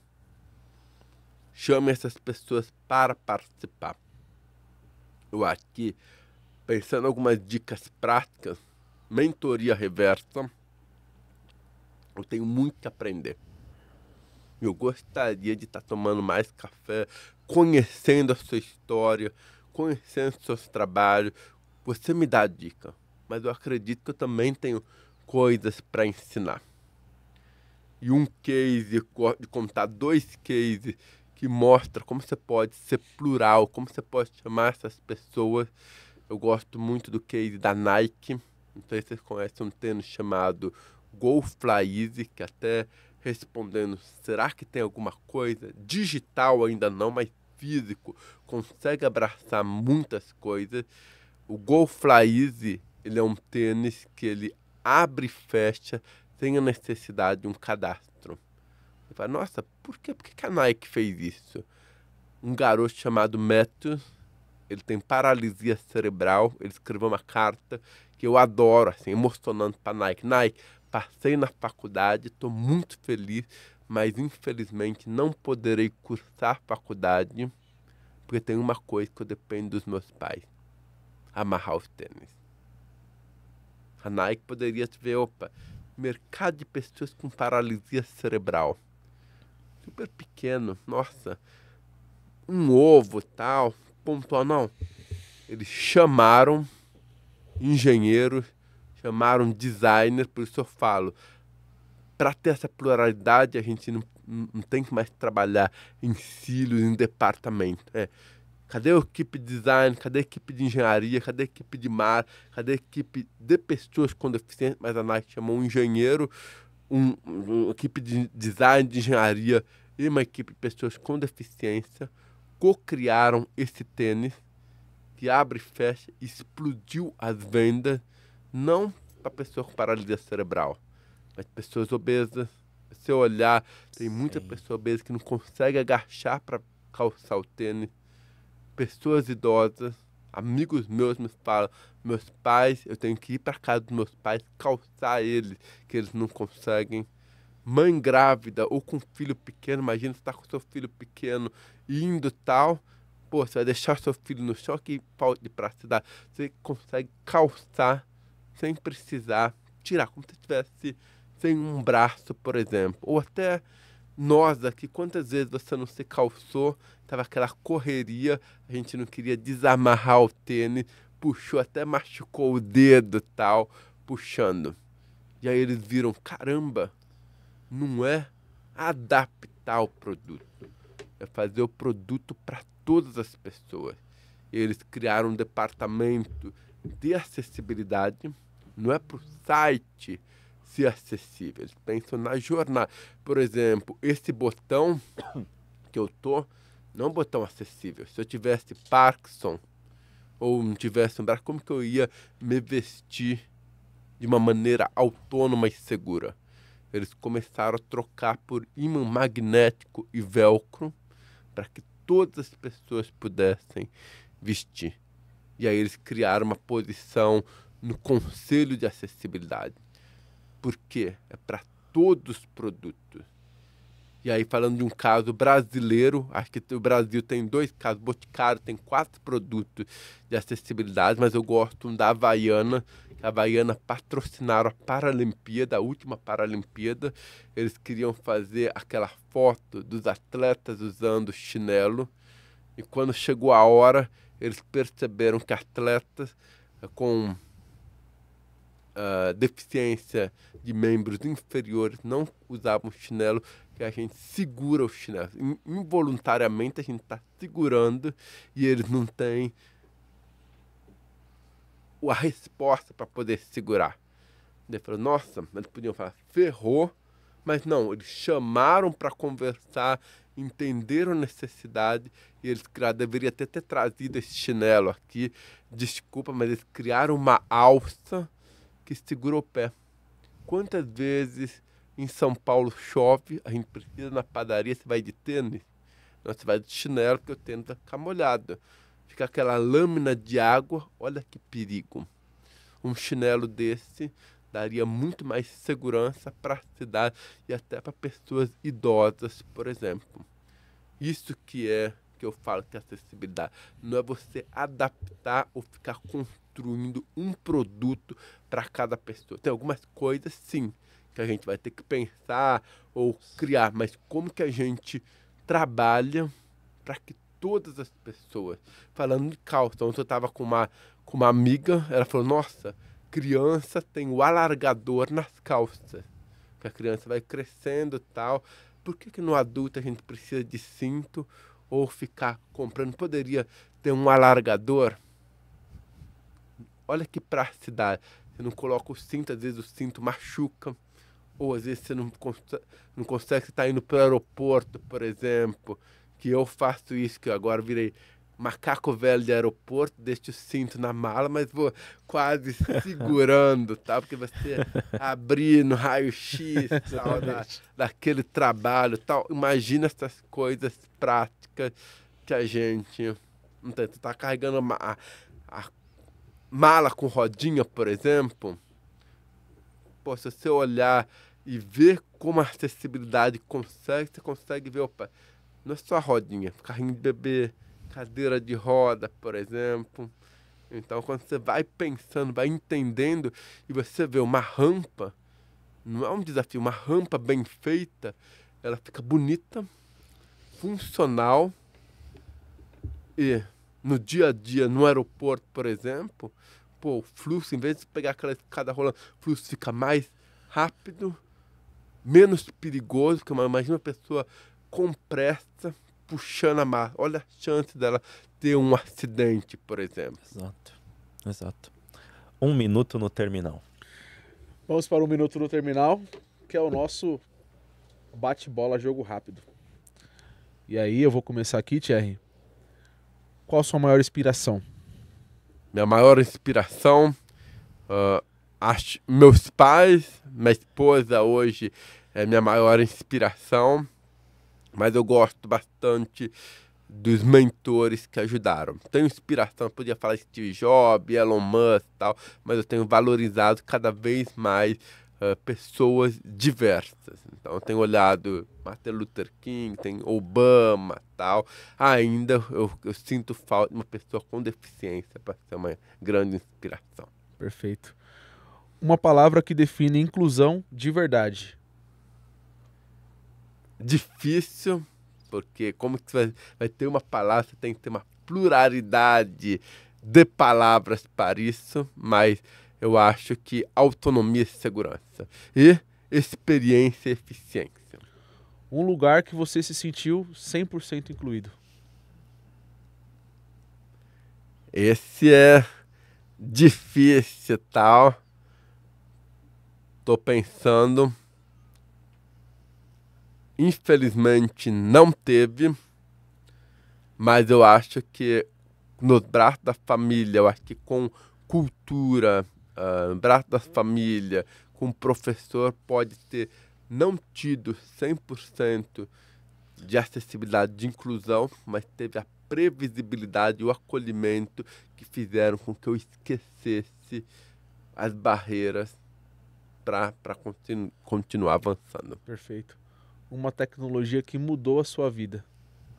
Chamem essas pessoas para participar. Eu acho que, pensando em algumas dicas práticas, mentoria reversa, eu tenho muito que aprender. Eu gostaria de estar tomando mais café, conhecendo a sua história, conhecendo os seus trabalhos. Você me dá a dica, mas eu acredito que eu também tenho coisas para ensinar. E um case, de contar 2 cases que mostram como você pode ser plural, como você pode chamar essas pessoas. Eu gosto muito do case da Nike. Não sei se vocês conhecem um tênis chamado Go Fly Easy, que até respondendo, será que tem alguma coisa? Digital ainda não, mas físico, consegue abraçar muitas coisas. O Go Fly Easy, ele é um tênis que ele abre e fecha sem a necessidade de um cadastro. Você fala, nossa, por que a Nike fez isso? Um garoto chamado Matthews, ele tem paralisia cerebral, ele escreveu uma carta que eu adoro, assim, emocionante para Nike. Nike, passei na faculdade, estou muito feliz, mas infelizmente não poderei cursar faculdade, porque tem uma coisa que eu dependo dos meus pais, amarrar os tênis. A Nike poderia ver, opa, mercado de pessoas com paralisia cerebral, super pequeno, nossa, um ovo tal, pontual, não. Eles chamaram engenheiros, chamaram designer, por isso eu falo, para ter essa pluralidade, a gente não tem que mais trabalhar em silos, em departamento. Cadê a equipe de design? Cadê a equipe de engenharia? Cadê a equipe de mar? Cadê a equipe de pessoas com deficiência? Mas a Nike chamou um engenheiro, uma equipe de design, de engenharia e uma equipe de pessoas com deficiência co-criaram esse tênis que abre e fecha, explodiu as vendas, não para pessoas com paralisia cerebral, mas pessoas obesas. Se você olhar, tem muita pessoa obesa que não consegue agachar para calçar o tênis. Pessoas idosas, amigos meus me falam, meus pais, eu tenho que ir para casa dos meus pais, calçar eles, que eles não conseguem. Mãe grávida ou com filho pequeno, imagina você está com seu filho pequeno indo tal, pô, você vai deixar seu filho no chão, que falta de praticidade. Você consegue calçar sem precisar tirar, como se tivesse sem um braço, por exemplo. Ou até nós aqui, quantas vezes você não se calçou, tava aquela correria, a gente não queria desamarrar o tênis, puxou, até machucou o dedo e tal, puxando. E aí eles viram, caramba, não é adaptar o produto, é fazer o produto para todas as pessoas. E eles criaram um departamento de acessibilidade, não é para o site ser acessível, eles pensam na jornada. Por exemplo, esse botão que eu tô, não é um botão acessível. Se eu tivesse Parkinson ou não tivesse um braço, como que eu ia me vestir de uma maneira autônoma e segura? Eles começaram a trocar por ímã magnético e velcro para que todas as pessoas pudessem vestir. E aí eles criaram uma posição no Conselho de Acessibilidade. Por quê? É para todos os produtos. E aí, falando de um caso brasileiro, acho que o Brasil tem 2 casos. Boticário tem 4 produtos de acessibilidade, mas eu gosto da Havaiana. A Havaiana patrocinaram a Paralimpíada, a última Paralimpíada. Eles queriam fazer aquela foto dos atletas usando chinelo. E quando chegou a hora, eles perceberam que atletas com deficiência de membros inferiores não usavam chinelo, que a gente segura o chinelo. Involuntariamente a gente está segurando e eles não têm a resposta para poder segurar. Ele falou, nossa, eles podiam falar, ferrou, mas não, eles chamaram para conversar, entenderam a necessidade e eles criaram, deveria ter trazido esse chinelo aqui, desculpa, mas eles criaram uma alça que segura o pé. Quantas vezes em São Paulo chove, a gente precisa na padaria, você vai de tênis? Não, você vai de chinelo, porque o tênis vai ficar molhado. Fica aquela lâmina de água, olha que perigo. Um chinelo desse daria muito mais segurança para a cidade e até para pessoas idosas, por exemplo. Isso que eu falo que é acessibilidade. Não é você adaptar ou ficar construindo um produto para cada pessoa. Tem algumas coisas, sim, que a gente vai ter que pensar ou criar, mas como que a gente trabalha para que todas as pessoas, falando de calça, ontem eu estava com uma amiga, ela falou, nossa, criança tem o alargador nas calças, que a criança vai crescendo e tal, por que no adulto a gente precisa de cinto ou ficar comprando? Poderia ter um alargador? Olha que praticidade, você não coloca o cinto, às vezes o cinto machuca, ou às vezes você não consegue, você está indo para o aeroporto, por exemplo, que eu faço isso, que eu agora virei macaco velho de aeroporto, deixo o cinto na mala, mas vou quase segurando, tá? Porque você abrir no raio-x, tal, daquele trabalho, tal. Imagina essas coisas práticas que a gente não tem. Você tá carregando a mala com rodinha, por exemplo. Pô, se você olhar e ver como a acessibilidade consegue, você consegue ver, opa, não é só a rodinha, carrinho de bebê, cadeira de roda, por exemplo. Então, quando você vai pensando, vai entendendo, e você vê uma rampa, não é um desafio, uma rampa bem feita, ela fica bonita, funcional, e no dia a dia, no aeroporto, por exemplo, pô, o fluxo, em vez de pegar aquela escada rolando, o fluxo fica mais rápido, menos perigoso, porque imagina uma pessoa com pressa, puxando a mala. Olha a chance dela ter um acidente, por exemplo. Exato. 1 minuto no terminal. Vamos para 1 minuto no terminal, que é o nosso bate-bola jogo rápido. E aí eu vou começar aqui, Thierry. Qual a sua maior inspiração? Minha maior inspiração, meus pais, minha esposa hoje é minha maior inspiração, mas eu gosto bastante dos mentores que ajudaram. Tenho inspiração, eu podia falar Steve Jobs, Elon Musk e tal, mas eu tenho valorizado cada vez mais pessoas diversas. Então eu tenho olhado Martin Luther King, tem Obama e tal. Ainda eu sinto falta de uma pessoa com deficiência para ser uma grande inspiração. Perfeito. Uma palavra que define inclusão de verdade. Difícil, porque como que você vai ter uma palavra, você tem que ter uma pluralidade de palavras para isso, mas eu acho que autonomia e segurança. E experiência e eficiência. Um lugar que você se sentiu 100% incluído. Esse é difícil, tal. Tô pensando. Infelizmente não teve, mas eu acho que nos braços da família, eu acho que com cultura, no braço da família, com professor, pode ter não tido 100% de acessibilidade, de inclusão, mas teve a previsibilidade e o acolhimento que fizeram com que eu esquecesse as barreiras para continuar avançando. Perfeito. Uma tecnologia que mudou a sua vida.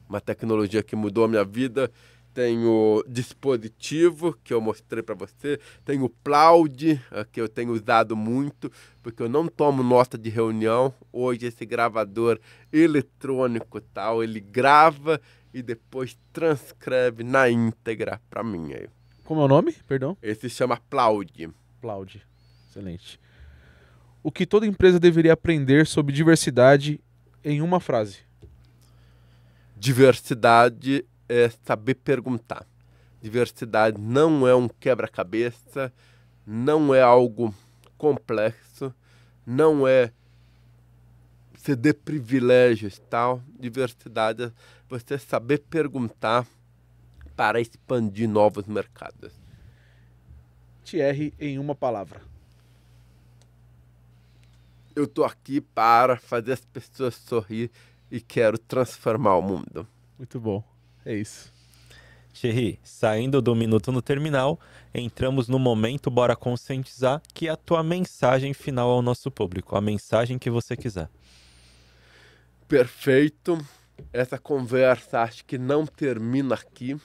Uma tecnologia que mudou a minha vida. Tem o dispositivo que eu mostrei para você. Tem o Plaud, que eu tenho usado muito, porque eu não tomo nota de reunião. Hoje esse gravador eletrônico tal, ele grava e depois transcreve na íntegra para mim. Aí. Como é o nome? Perdão. Esse se chama Plaud. Plaud. Excelente. O que toda empresa deveria aprender sobre diversidade em uma frase? Diversidade é saber perguntar. Diversidade não é um quebra-cabeça, não é algo complexo, não é ceder privilégios e tal. Diversidade é você saber perguntar para expandir novos mercados. Thierry em uma palavra. Eu tô aqui para fazer as pessoas sorrir e quero transformar o mundo. Muito bom. É isso. Thierry, saindo do minuto no terminal, entramos no momento Bora Conscientizar, que é a tua mensagem final ao nosso público, a mensagem que você quiser. Perfeito. Essa conversa acho que não termina aqui.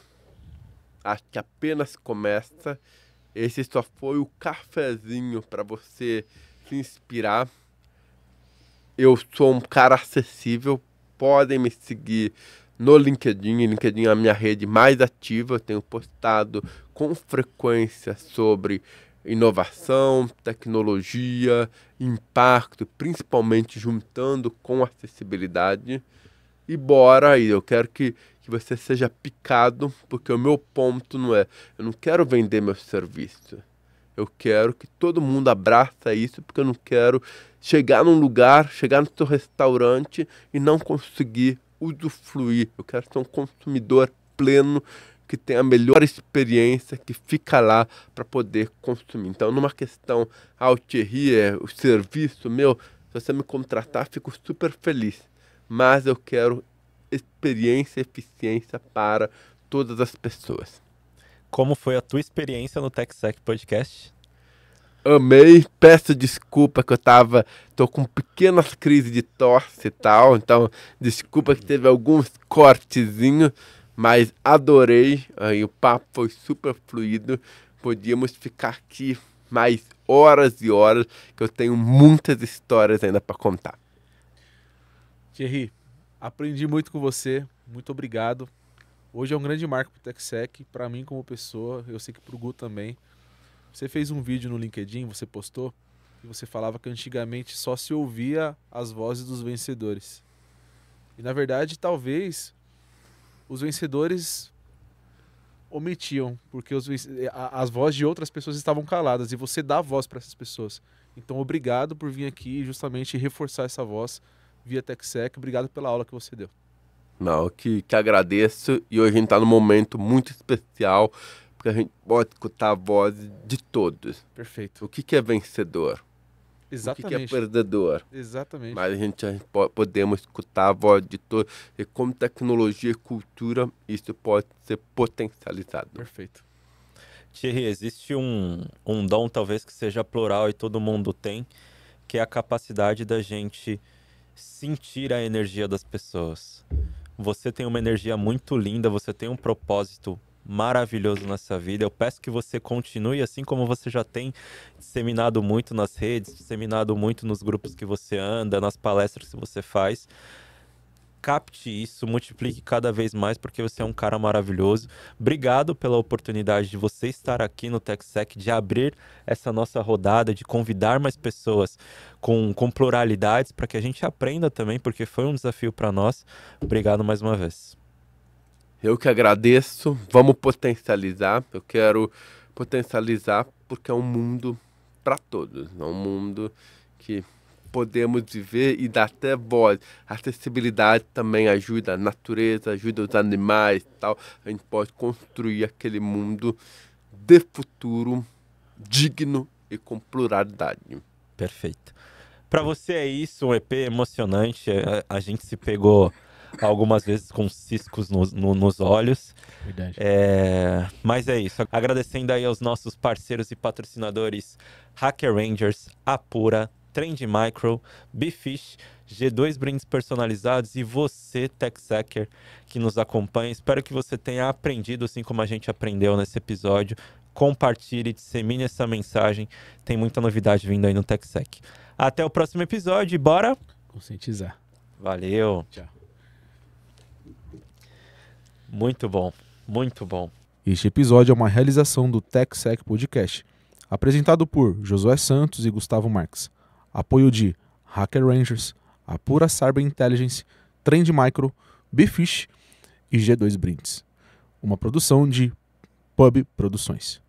Acho que apenas começa. Esse só foi o cafezinho para você se inspirar. Eu sou um cara acessível. Podem me seguir no LinkedIn. O LinkedIn é a minha rede mais ativa. Eu tenho postado com frequência sobre inovação, tecnologia, impacto, principalmente juntando com acessibilidade. E bora aí, eu quero que você seja picado, porque o meu ponto não é, eu não quero vender meu serviço. Eu quero que todo mundo abraça isso, porque eu não quero chegar num lugar, chegar no seu restaurante e não conseguir usufruir. Eu quero ser um consumidor pleno, que tem a melhor experiência, que fica lá para poder consumir. Então, numa questão, o Thierry é o serviço meu, se você me contratar, fico super feliz. Mas eu quero experiência e eficiência para todas as pessoas. Como foi a tua experiência no TechSec Podcast? Amei, peço desculpa que tô com pequenas crises de tosse e tal, então desculpa que teve alguns cortezinhos, mas adorei, aí o papo foi super fluido, podíamos ficar aqui mais horas e horas, que eu tenho muitas histórias ainda para contar. Thierry, aprendi muito com você, muito obrigado. Hoje é um grande marco para o TechSec, para mim como pessoa, eu sei que para o Gu também. Você fez um vídeo no LinkedIn, você postou, e você falava que antigamente só se ouvia as vozes dos vencedores. E na verdade, talvez, os vencedores omitiam, porque as vozes de outras pessoas estavam caladas e você dá voz para essas pessoas. Então, obrigado por vir aqui justamente reforçar essa voz via TechSec. Obrigado pela aula que você deu. Não, que agradeço. E hoje a gente está num momento muito especial, porque a gente pode escutar a voz de todos. Perfeito. O que é vencedor? Exatamente. O que é perdedor? Exatamente. Mas a gente podemos escutar a voz de todos. E como tecnologia e cultura, isso pode ser potencializado. Perfeito. Thierry, existe um dom talvez que seja plural e todo mundo tem, que é a capacidade da gente sentir a energia das pessoas. Você tem uma energia muito linda, você tem um propósito maravilhoso nessa vida. Eu peço que você continue assim como você já tem disseminado muito nas redes, disseminado muito nos grupos que você anda, nas palestras que você faz. Capte isso, multiplique cada vez mais, porque você é um cara maravilhoso. Obrigado pela oportunidade de você estar aqui no TechSec, de abrir essa nossa rodada, de convidar mais pessoas com pluralidades, para que a gente aprenda também, porque foi um desafio para nós. Obrigado mais uma vez. Eu que agradeço. Vamos potencializar. Eu quero potencializar porque é um mundo para todos. É um mundo que podemos viver e dar até voz. A acessibilidade também ajuda a natureza, ajuda os animais e tal. A gente pode construir aquele mundo de futuro digno e com pluralidade. Perfeito. Para você é isso, um EP emocionante. A gente se pegou algumas vezes com ciscos nos olhos. Verdade. Mas é isso. Agradecendo aí aos nossos parceiros e patrocinadores Hacker Rangers, Apura, Trend Micro, Bifish, G2 brindes personalizados e você, TechSecker, que nos acompanha. Espero que você tenha aprendido assim como a gente aprendeu nesse episódio. Compartilhe, dissemine essa mensagem. Tem muita novidade vindo aí no TechSec. Até o próximo episódio e bora Conscientizar. Valeu. Tchau. Muito bom, muito bom. Este episódio é uma realização do TechSec Podcast, apresentado por Josué Santos e Gustavo Marques. Apoio de Hacker Rangers, Apura Cyber Intelligence, Trend Micro, Bifish e G2 Brindes. Uma produção de Pub Produções.